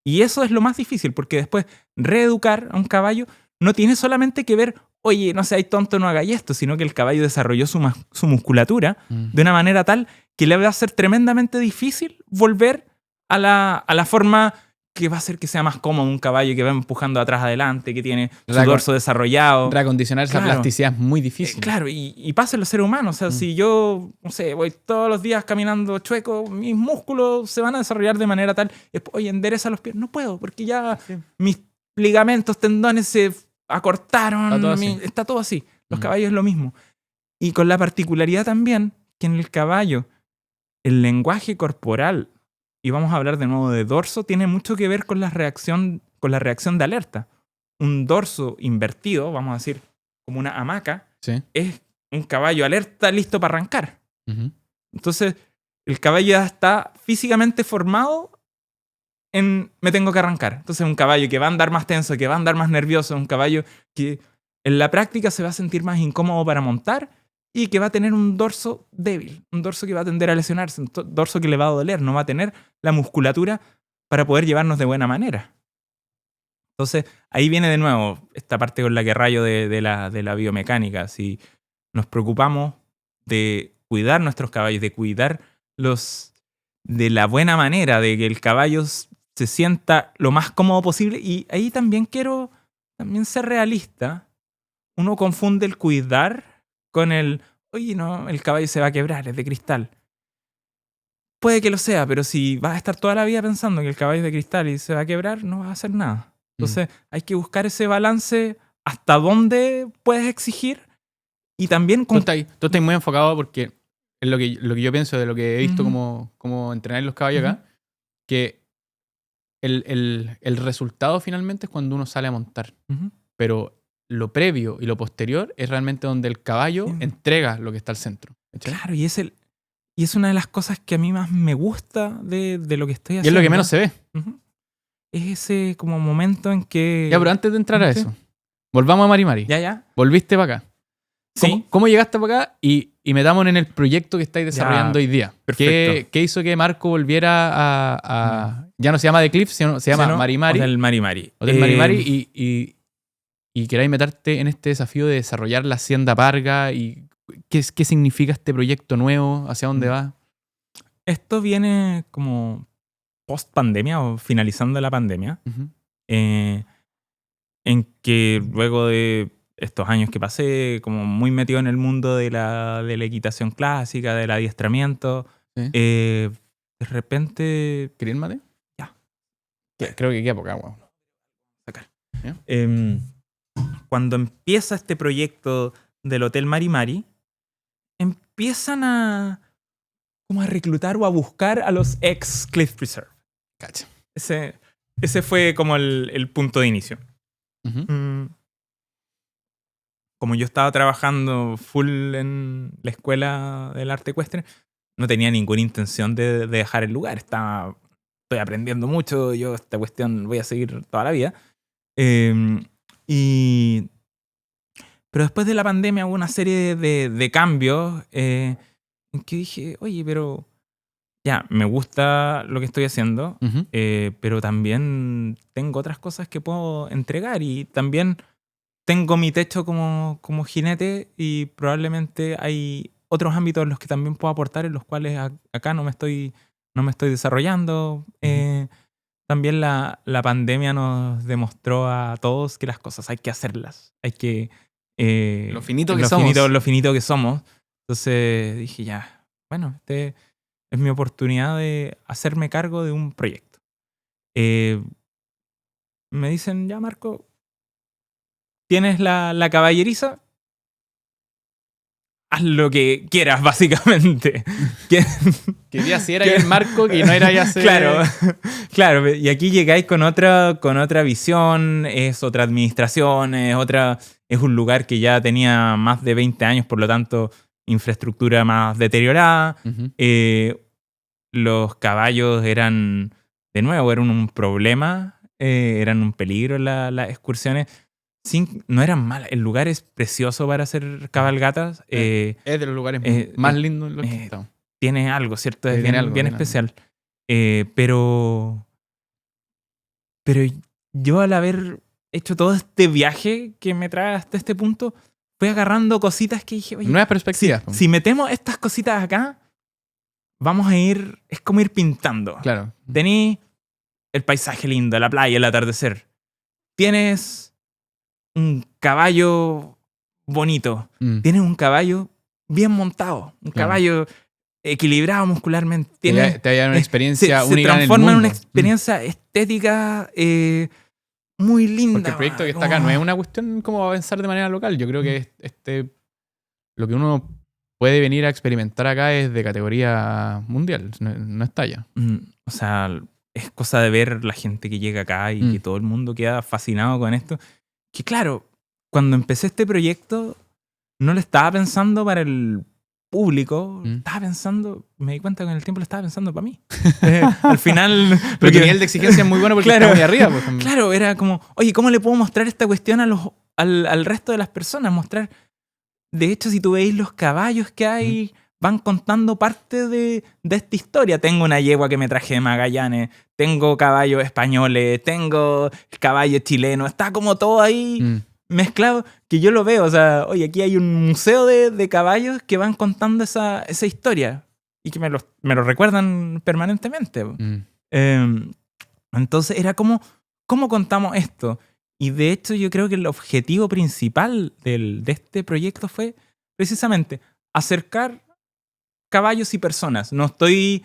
Y eso es lo más difícil, porque después reeducar a un caballo no tiene solamente que ver, oye, no seas tonto, no hagáis esto, sino que el caballo desarrolló su musculatura de una manera tal que le va a ser tremendamente difícil volver a la forma que va a hacer que sea más cómodo un caballo que va empujando atrás adelante, que tiene su dorso desarrollado. Reacondicionar esa Claro. plasticidad es muy difícil. Claro, y pasa en los seres humanos. O sea, si yo, no sé, voy todos los días caminando chueco, mis músculos se van a desarrollar de manera tal, oye, endereza los pies. No puedo, porque ya mis ligamentos, tendones se acortaron. Está todo así. Los caballos es lo mismo. Y con la particularidad también que en el caballo el lenguaje corporal y vamos a hablar de nuevo de dorso, tiene mucho que ver con la reacción de alerta. Un dorso invertido, vamos a decir, como una hamaca, Sí. es un caballo alerta listo para arrancar. Ujú. Entonces, el caballo ya está físicamente formado en me tengo que arrancar. Entonces, un caballo que va a andar más tenso, que va a andar más nervioso, un caballo que en la práctica se va a sentir más incómodo para montar y que va a tener un dorso débil, un dorso que va a tender a lesionarse, un dorso que le va a doler, no va a tener la musculatura para poder llevarnos de buena manera. Entonces, ahí viene de nuevo esta parte con la que rayo de la biomecánica. Si nos preocupamos de cuidar nuestros caballos, de cuidarlos de la buena manera, de que el caballo se sienta lo más cómodo posible. Y ahí también quiero ser realista. Uno confunde el cuidar con oye, no, el caballo se va a quebrar, es de cristal. Puede que lo sea, pero si vas a estar toda la vida pensando que el caballo es de cristal y se va a quebrar, no vas a hacer nada. Entonces hay que buscar ese balance hasta dónde puedes exigir y también Tú estás muy enfocado porque es lo que yo pienso de lo que he visto Ujú. como entrenar los caballos acá, que el resultado finalmente es cuando uno sale a montar. Ujú. Pero lo previo y lo posterior es realmente donde el caballo entrega lo que está al centro. ¿Cachai? Claro, y es una de las cosas que a mí más me gusta de lo que estoy Y es haciendo. lo que menos se ve. Ujú. Es ese como momento en que... Ya, pero antes de entrar a Sí. eso, volvamos a Mari Mari. Ya. Volviste para acá. Sí. ¿Cómo llegaste para acá? Y metámonos en el proyecto que estáis desarrollando hoy día. Perfecto. ¿Qué hizo que Marco volviera a ya no se llama The Cliff, sino se llama Mari Mari? Hotel Mari Mari. Hotel Mari Mari y queráis meterte en este desafío de desarrollar la Hacienda Parga y qué significa este proyecto nuevo, hacia dónde va. Esto viene como post pandemia o finalizando la pandemia, Uh-huh. en que luego de estos años que pasé, como muy metido en el mundo de la equitación clásica, del adiestramiento, Sí. de repente... ¿Querías mate? Ya. Creo que queda poca agua. Sacar. ¿Ya? Cuando empieza este proyecto del Hotel Mari Mari, empiezan a reclutar o a buscar a los ex Cliff Preserve. Cacha. Ese fue como el punto de inicio. Uh-huh. Como yo estaba trabajando full en la escuela del arte ecuestre, no tenía ninguna intención de dejar el lugar. Estoy aprendiendo mucho, yo esta cuestión voy a seguir toda la vida. Pero después de la pandemia hubo una serie de cambios en que dije, oye, pero ya, me gusta lo que estoy haciendo, Uh-huh. pero también tengo otras cosas que puedo entregar y también tengo mi techo como jinete y probablemente hay otros ámbitos en los que también puedo aportar, en los cuales acá no me estoy desarrollando. También la pandemia nos demostró a todos que las cosas hay que hacerlas. Hay que... Lo finito que somos. Lo finito que somos. Entonces dije, ya, bueno, es mi oportunidad de hacerme cargo de un proyecto. Me dicen, ya Marco, ¿tienes la caballeriza? Haz lo que quieras, básicamente. Que día si era ya el Marco, que no era ya ser... Claro. Y aquí llegáis con otra visión, es otra administración, es un lugar que ya tenía más de 20 años, por lo tanto, infraestructura más deteriorada. Uh-huh. Los caballos eran un problema, eran un peligro las excursiones. No eran malas. El lugar es precioso para hacer cabalgatas. Es de los lugares más lindos en los que he estado. Tiene algo, ¿cierto? Es bien especial. Algo. Pero yo al haber hecho todo este viaje que me trae hasta este punto, fui agarrando cositas que dije, oye, nuevas perspectivas. Si metemos estas cositas acá, vamos a ir, es como ir pintando. Claro. Tení el paisaje lindo, la playa, el atardecer. Tienes un caballo bonito. Tienes un caballo bien montado. Un caballo equilibrado muscularmente. Te va a dar una experiencia única. Se transforma en una experiencia estética muy linda. Porque el proyecto que está acá no es una cuestión como avanzar de manera local. Yo creo que lo que uno puede venir a experimentar acá es de categoría mundial. No es talla. O o sea, es cosa de ver la gente que llega acá y que todo el mundo queda fascinado con esto. Que claro, cuando empecé este proyecto, no lo estaba pensando para el público, estaba pensando, me di cuenta que con el tiempo lo estaba pensando para mí. Al final... Pero tu nivel de exigencia es muy bueno porque Claro, está muy arriba. Pues, también. Claro, era como, oye, ¿cómo le puedo mostrar esta cuestión al resto de las personas? Mostrar, de hecho, si tú veis los caballos que hay, van contando parte de esta historia. Tengo una yegua que me traje de Magallanes, tengo caballos españoles, tengo caballos chilenos, está como todo ahí mezclado, que yo lo veo. O sea, oye, aquí hay un museo de caballos que van contando esa historia y que me lo recuerdan permanentemente. Entonces era como, ¿cómo contamos esto? Y de hecho yo creo que el objetivo principal de este proyecto fue precisamente acercar caballos y personas. No estoy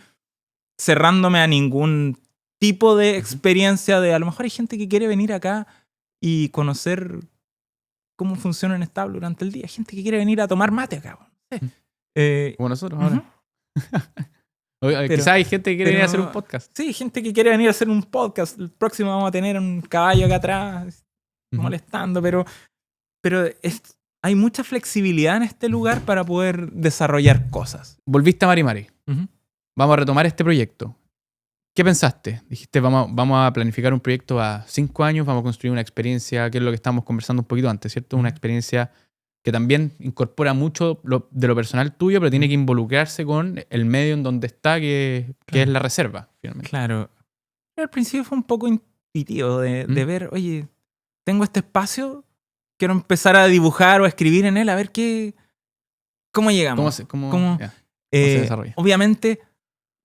cerrándome a ningún tipo de experiencia de... A lo mejor hay gente que quiere venir acá y conocer cómo funciona un establo durante el día. Hay gente que quiere venir a tomar mate acá. Como nosotros ahora. Quizás hay gente que quiere venir a hacer un podcast. Sí, gente que quiere venir a hacer un podcast. El próximo vamos a tener un caballo acá atrás molestando, pero hay mucha flexibilidad en este lugar para poder desarrollar cosas. Volviste a Mari Mari. Vamos a retomar este proyecto. ¿Qué pensaste? Dijiste, vamos a planificar un proyecto a 5 años, vamos a construir una experiencia, que es lo que estábamos conversando un poquito antes, ¿cierto? Una experiencia que también incorpora mucho de lo personal tuyo, pero tiene que involucrarse con el medio en donde está, que es la reserva, finalmente. Claro. Al principio fue un poco intuitivo de ver, oye, tengo este espacio, quiero empezar a dibujar o a escribir en él, a ver cómo llegamos. ¿Cómo se desarrolla? Obviamente,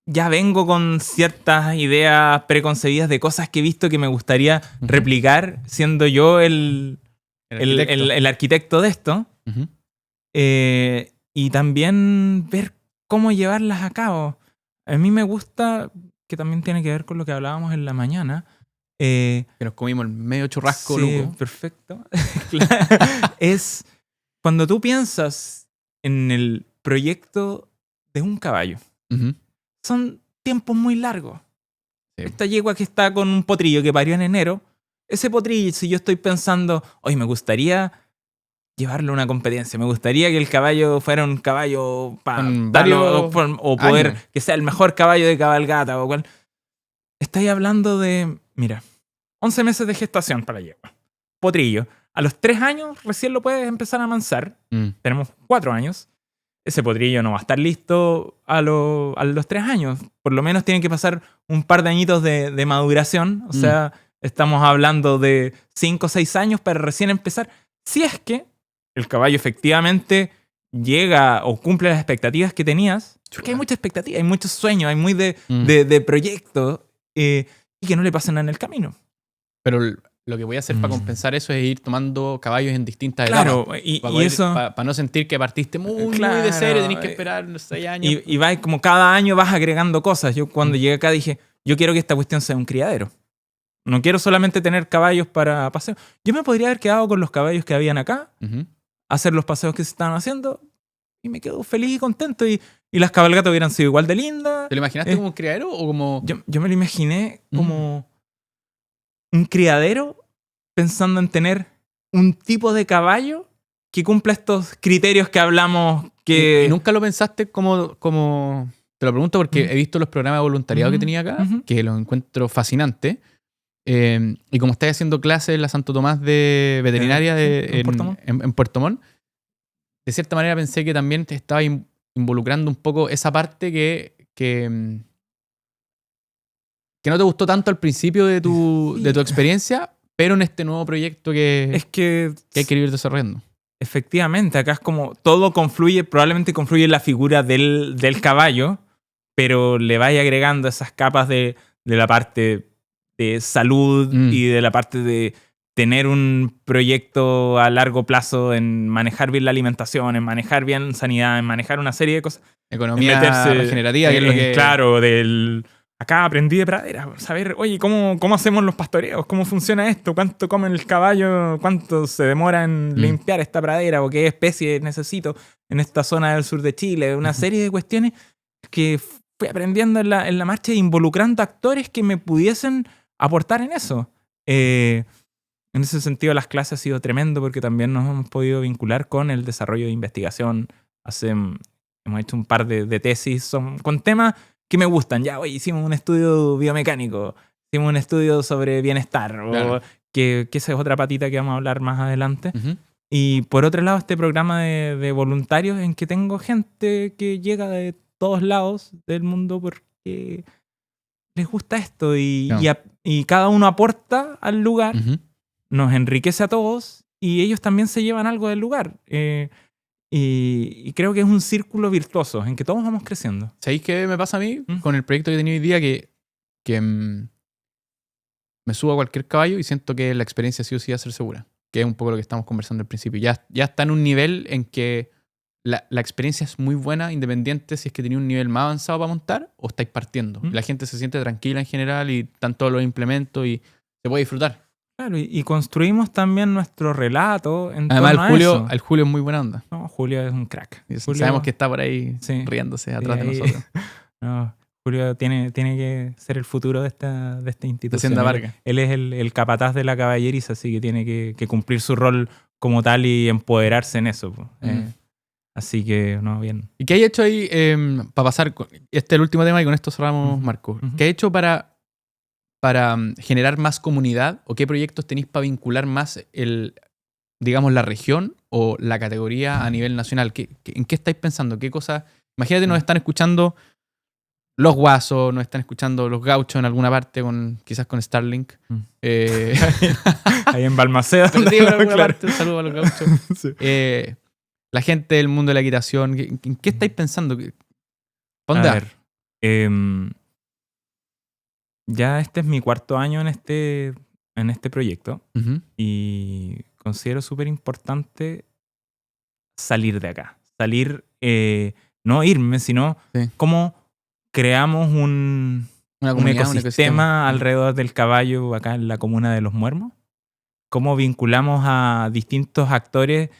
ya vengo con ciertas ideas preconcebidas de cosas que he visto que me gustaría replicar, siendo yo el arquitecto de esto. Y también ver cómo llevarlas a cabo. A mí me gusta, que también tiene que ver con lo que hablábamos en la mañana. Que nos comimos el medio churrasco, sí, loco. Perfecto. Es cuando tú piensas en el proyecto de un caballo. Son tiempos muy largos. Sí. Esta yegua que está con un potrillo que parió en enero, ese potrillo, si yo estoy pensando, hoy me gustaría llevarlo a una competencia, me gustaría que el caballo fuera un caballo o poder años. Que sea el mejor caballo de cabalgata o cual. Estáis hablando de, mira, 11 meses de gestación para la yegua. Potrillo. A los 3 años recién lo puedes empezar a amansar. Tenemos 4 años. Ese potrillo no va a estar listo a los 3 años. Por lo menos tienen que pasar un par de añitos de maduración. O sea, estamos hablando de 5 o 6 años para recién empezar. Si es que el caballo efectivamente llega o cumple las expectativas que tenías. Porque hay mucha expectativa, hay muchos sueños, hay muy de proyectos y que no le pasen nada en el camino. Pero lo que voy a hacer para compensar eso es ir tomando caballos en distintas etapas. Para no sentir que partiste muy de serio, tenés que esperar 6 años. Y vas como cada año vas agregando cosas. Yo cuando llegué acá dije, yo quiero que esta cuestión sea un criadero. No quiero solamente tener caballos para paseo. Yo me podría haber quedado con los caballos que habían acá, hacer los paseos que se estaban haciendo, y me quedo feliz y contento. Y las cabalgatas hubieran sido igual de lindas. ¿Te lo imaginaste como un criadero o como...? Yo me lo imaginé como un criadero pensando en tener un tipo de caballo que cumpla estos criterios que hablamos. ¿Y nunca lo pensaste como... Te lo pregunto porque he visto los programas de voluntariado que tenía acá, que los encuentro fascinantes. Y como estáis haciendo clases en la Santo Tomás de veterinaria en Puerto Montt, de cierta manera pensé que también te estaba involucrando un poco esa parte que no te gustó tanto al principio de tu experiencia, pero en este nuevo proyecto que hay que ir desarrollando. Efectivamente, acá es como todo confluye, probablemente confluye en la figura del caballo, pero le vaya agregando esas capas de la parte de salud y de la parte de tener un proyecto a largo plazo en manejar bien la alimentación, en manejar bien sanidad, en manejar una serie de cosas. Economía regenerativa. Que es lo que... Claro, acá aprendí de pradera. Saber, oye, ¿cómo hacemos los pastoreos? ¿Cómo funciona esto? ¿Cuánto come el caballo? ¿Cuánto se demora en limpiar esta pradera? ¿O qué especie necesito en esta zona del sur de Chile? Una serie de cuestiones que fui aprendiendo en la marcha, involucrando actores que me pudiesen aportar en eso. En ese sentido, las clases han sido tremendo porque también nos hemos podido vincular con el desarrollo de investigación. Hemos hecho un par de tesis con temas que me gustan. Ya, oye, hicimos un estudio biomecánico, hicimos un estudio sobre bienestar, Claro. o que esa es otra patita que vamos a hablar más adelante. Ujú. Y por otro lado, este programa de voluntarios en que tengo gente que llega de todos lados del mundo porque les gusta esto y cada uno aporta al lugar, Ujú. nos enriquece a todos y ellos también se llevan algo del lugar. Y creo que es un círculo virtuoso en que todos vamos creciendo. ¿Sabéis qué me pasa a mí ¿Mm? con el proyecto que he tenido hoy día? Que me subo a cualquier caballo y siento que la experiencia sí o sí va a ser segura. Que es un poco lo que estamos conversando al principio. Ya está en un nivel en que la experiencia es muy buena, independiente si es que tenía un nivel más avanzado para montar o estáis partiendo. ¿Mm? La gente se siente tranquila en general y están todos los implementos y se puede disfrutar. Claro, y construimos también nuestro relato en Además, torno a eso. el Julio es muy buena onda. No, Julio es un crack. Y Julio- sabemos que está por ahí Sí. riéndose atrás de ahí- nosotros. No, Julio tiene que ser el futuro de esta De institución. Hacienda Vargas. Él es el capataz de la caballeriza, así que tiene que cumplir su rol como tal y empoderarse en eso. Po. Así que, no, bien. ¿Y qué hay hecho ahí para pasar? Este es el último tema y con esto cerramos, Ujú. Marco. Ujú. ¿Qué hay hecho para generar más comunidad o qué proyectos tenéis para vincular más digamos, la región o la categoría a nivel nacional? ¿En qué estáis pensando? ¿Qué cosas? Imagínate, nos están escuchando los guasos, nos están escuchando los gauchos en alguna parte, quizás con Starlink. Mm. Eh, Ahí en Balmaceda. Perdido en alguna Claro. parte, un saludo a los gauchos. Sí. La gente del mundo de la equitación, ¿en qué estáis pensando? ¿Para dónde A va? ver, ya este es mi cuarto año en este proyecto Ujú. y considero súper importante salir de acá. Salir, no irme, sino Sí. cómo creamos un Una comunidad, un ecosistema alrededor del caballo acá en la comuna de Los Muermos. Cómo vinculamos a distintos actores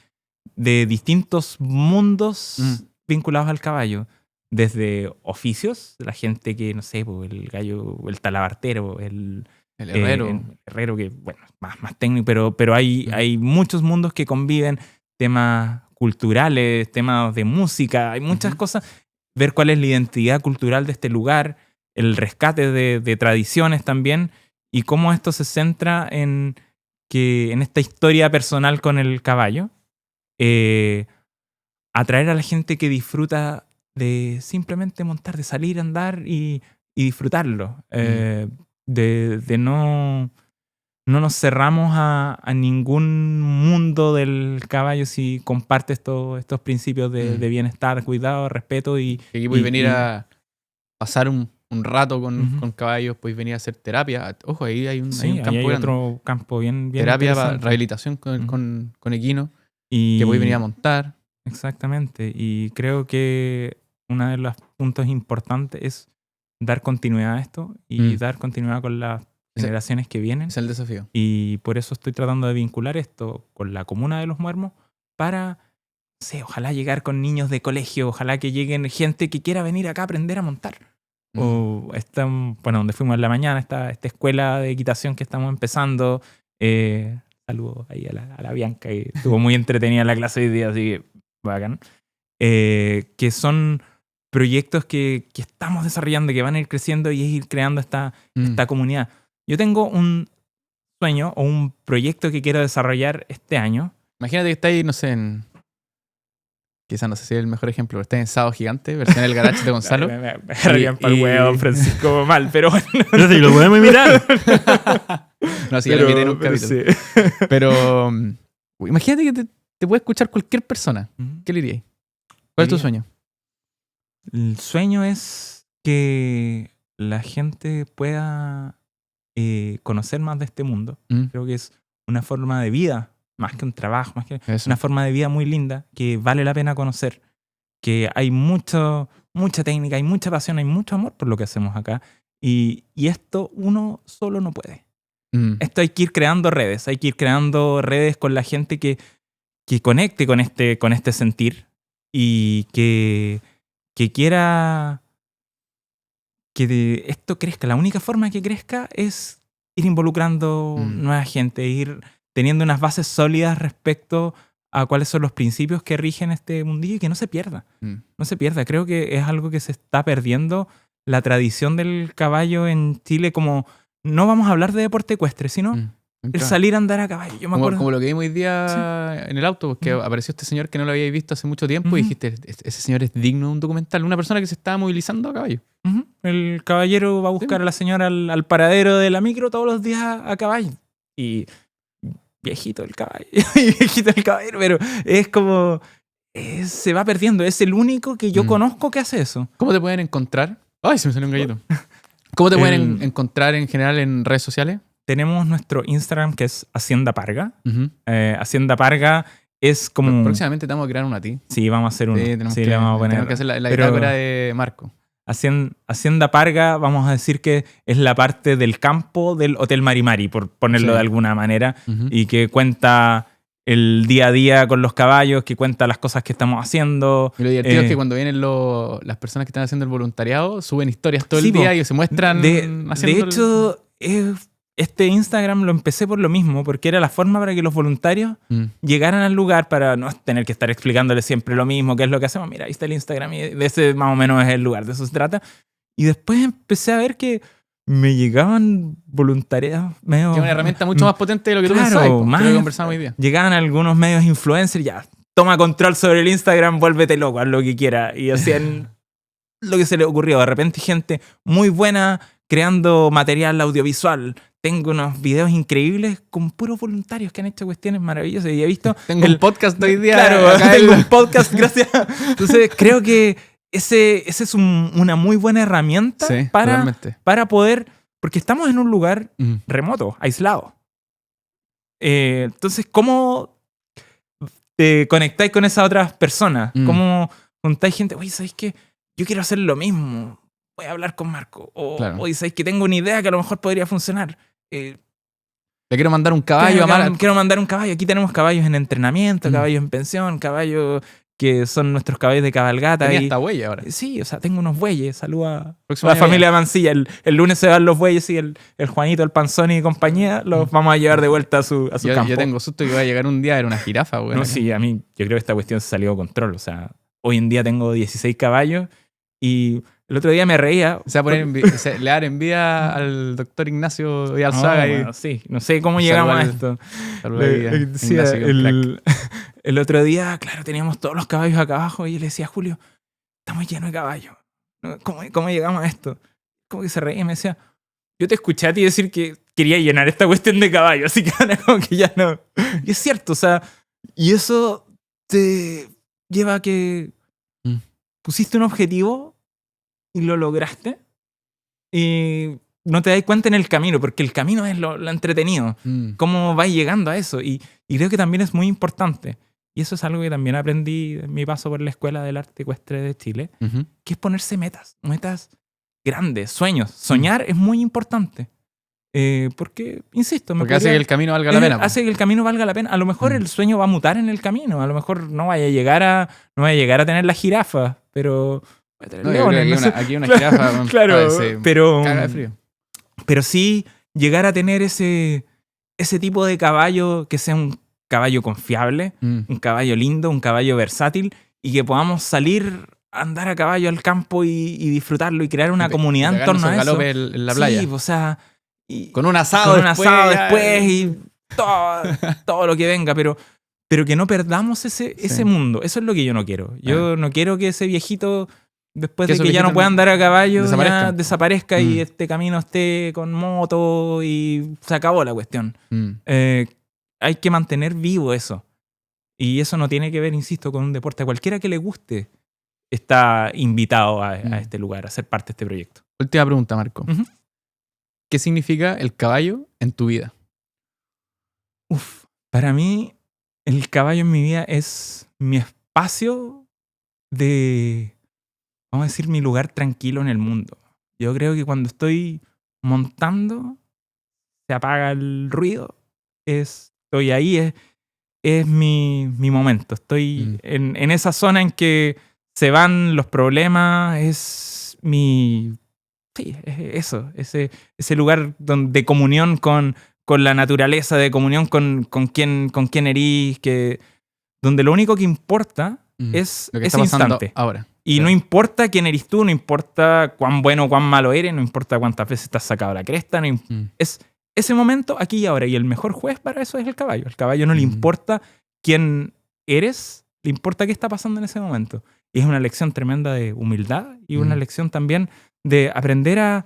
de distintos mundos vinculados al caballo. Desde oficios, la gente que, no sé, pues, el gallo, el talabartero, El herrero. el herrero que, bueno, más técnico, pero hay muchos mundos que conviven, temas culturales, temas de música, hay muchas cosas. Ver cuál es la identidad cultural de este lugar, el rescate de tradiciones también, y cómo esto se centra en esta historia personal con el caballo. Atraer a la gente que disfruta de simplemente montar, de salir a andar y disfrutarlo. De no nos cerramos a ningún mundo del caballo si comparte estos principios de bienestar, cuidado, respeto y... Que aquí podéis venir y- a pasar un rato Ujú. con caballos, podéis venir a hacer terapia. Ojo, ahí hay un Sí, ahí campo hay grande. otro campo bien Terapia, interesante. rehabilitación Ujú. con equino, Y, que podéis venir a montar. Exactamente. Y creo que uno de los puntos importantes es dar continuidad a esto y dar continuidad con las Ese- generaciones que vienen. Es el desafío. Y por eso estoy tratando de vincular esto con la comuna de Los Muermos para, no sé, ojalá llegar con niños de colegio, ojalá que lleguen gente que quiera venir acá a aprender a montar. O bueno, donde fuimos en la mañana, esta escuela de equitación que estamos empezando. Saludos ahí a la Bianca, que estuvo muy entretenida la clase hoy día, así que bacán. Que son proyectos que estamos desarrollando, que van a ir creciendo y es ir creando esta comunidad. Yo tengo un sueño o un proyecto que quiero desarrollar este año. Imagínate que estáis, no sé, quizás no sé si es el mejor ejemplo, pero estáis en Sábado Gigante, versión El Garage de Gonzalo. Me agarrarían para el huevo, Francisco, mal, pero bueno. No sé, lo podemos mirar. No, sí, ya lo invité en un capítulo. sí. Pero imagínate que te puede escuchar cualquier persona. ¿Qué le dirías? ¿Cuál es tu Diría- sueño? El sueño es que la gente pueda conocer más de este mundo. Creo que es una forma de vida, más que un trabajo, más que Eso. una forma de vida muy linda que vale la pena conocer. Que hay mucha técnica, hay mucha pasión, hay mucho amor por lo que hacemos acá. Y esto uno solo no puede. Esto hay que ir creando redes, hay que ir creando redes con la gente que conecte con este sentir y que quiera que esto crezca. La única forma que crezca es ir involucrando nueva gente, ir teniendo unas bases sólidas respecto a cuáles son los principios que rigen este mundillo y que no se pierda. No se pierda. Creo que es algo que se está perdiendo, la tradición del caballo en Chile, como no vamos a hablar de deporte ecuestre, sino el salir a andar a caballo. Yo me acuerdo. Como lo que vimos hoy día en el auto, porque apareció este señor que no lo habíais visto hace mucho tiempo y dijiste, ese señor es digno de un documental. Una persona que se estaba movilizando a caballo. El caballero va a buscar a la señora al paradero de la micro todos los días a caballo. Y viejito el caballo, viejito el caballero, pero es como... se va perdiendo. Es el único que yo conozco que hace eso. ¿Cómo te pueden encontrar? ¡Ay, se me salió un gallito! ¿Cómo te pueden encontrar en general en redes sociales? Tenemos nuestro Instagram, que es Hacienda Parga. Hacienda Parga es como... Próximamente te vamos a crear uno a ti. Sí, vamos a hacer uno. Sí, le vamos a poner. Tenemos que hacer la bitácora de Marco. Hacienda Parga, vamos a decir que es la parte del campo del Hotel Marimari, por ponerlo de alguna manera, y que cuenta el día a día con los caballos, que cuenta las cosas que estamos haciendo. Y lo divertido es que cuando vienen las personas que están haciendo el voluntariado, suben historias todo el día y se muestran de hecho, este Instagram lo empecé por lo mismo, porque era la forma para que los voluntarios llegaran al lugar para no tener que estar explicándoles siempre lo mismo, qué es lo que hacemos. Mira, ahí está el Instagram y de ese más o menos es el lugar, de eso se trata. Y después empecé a ver que me llegaban voluntariados medio... Que es una herramienta mucho más potente de lo que tú pensabas, creo que conversamos hoy día. Llegaban algunos medios influencers, ya, toma control sobre el Instagram, vuélvete loco, haz lo que quieras. Y hacían lo que se les ocurrió. De repente gente muy buena creando material audiovisual. Tengo unos videos increíbles con puros voluntarios que han hecho cuestiones maravillosas. Y he visto... Tengo un podcast hoy día. Claro, tengo un podcast, gracias. Entonces, creo que ese es una muy buena herramienta para poder... Porque estamos en un lugar remoto, aislado. Entonces, ¿cómo te conectáis con esas otras personas? ¿Cómo juntáis gente? Oye, ¿sabéis qué? Yo quiero hacer lo mismo. Voy a hablar con Marco. Oye, ¿sabéis que tengo una idea que a lo mejor podría funcionar? Le quiero mandar un caballo a Marco. Quiero mandar un caballo. Aquí tenemos caballos en entrenamiento, caballos en pensión, caballos que son nuestros caballos de cabalgata. Tenía hasta bueyes ahora. Sí, o sea, tengo unos bueyes. Saluda a la familia de Mancilla. El lunes se van los bueyes y el Juanito, el Panzoni y compañía los vamos a llevar de vuelta a su campo. Yo tengo susto que va a llegar un día a ver una jirafa. Bueno, no, sí, a mí yo creo que esta cuestión se salió de control. O sea, hoy en día tengo 16 caballos y el otro día me reía. O sea, le dar envidia al doctor Ignacio y al Saga. Bueno, sí, no sé cómo llegamos a esto. El otro día, claro, teníamos todos los caballos acá abajo y yo le decía a Julio, estamos llenos de caballos. ¿Cómo llegamos a esto? Como que se reía y me decía, yo te escuché a ti decir que quería llenar esta cuestión de caballos, así que ahora como que ya no. Y es cierto, o sea, y eso te lleva a que pusiste un objetivo y lo lograste y no te das cuenta en el camino, porque el camino es lo entretenido. Cómo vas llegando a eso. Y creo que también es muy importante. Y eso es algo que también aprendí en mi paso por la Escuela del Arte Ecuestre de Chile, que es ponerse metas grandes, sueños. Soñar es muy importante. Porque, insisto... Porque hace que el camino valga la pena. Hace que el camino valga la pena. A lo mejor el sueño va a mutar en el camino. A lo mejor no vaya a llegar a tener la jirafa, pero... Aquí una jirafa. Claro, pero... Caga de frío. Pero sí llegar a tener ese tipo de caballo que sea un caballo confiable, un caballo lindo, un caballo versátil y que podamos salir a andar a caballo al campo y disfrutarlo y crear una comunidad en torno a eso. En la playa. Sí, o sea... Con un asado después y todo lo que venga, pero que no perdamos ese mundo. Eso es lo que yo no quiero. Yo no quiero que ese viejito... Después de que ya no pueda andar a caballo, desaparezca y este camino esté con moto y se acabó la cuestión. Hay que mantener vivo eso. Y eso no tiene que ver, insisto, con un deporte. A cualquiera que le guste está invitado a este lugar, a ser parte de este proyecto. Última pregunta, Marco. ¿Qué significa el caballo en tu vida? Para mí, el caballo en mi vida es mi espacio de... Vamos a decir, mi lugar tranquilo en el mundo. Yo creo que cuando estoy montando, se apaga el ruido. Estoy ahí, es mi momento. Estoy en esa zona en que se van los problemas. Es mi Sí, es eso, ese lugar de comunión con la naturaleza, de comunión con quien erís, donde lo único que importa es Lo que ese está pasando instante. ahora. Y no importa quién eres tú, no importa cuán bueno o cuán malo eres, no importa cuántas veces te has sacado la cresta, es ese momento aquí y ahora. Y el mejor juez para eso es el caballo. Al caballo no le importa quién eres, le importa qué está pasando en ese momento. Y es una lección tremenda de humildad y una lección también de aprender a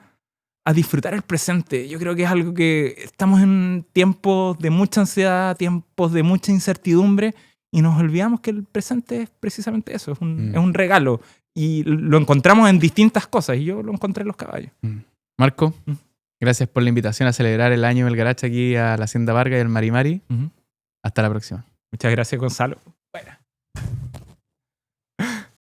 disfrutar el presente. Yo creo que es algo que estamos en tiempos de mucha ansiedad, tiempos de mucha incertidumbre, y nos olvidamos que el presente es precisamente eso, es un regalo. Y lo encontramos en distintas cosas, y yo lo encontré en los caballos. Marco, gracias por la invitación a celebrar el año del Garacha aquí a la Hacienda Vargas y al Marimari. Hasta la próxima. Muchas gracias, Gonzalo. Bueno.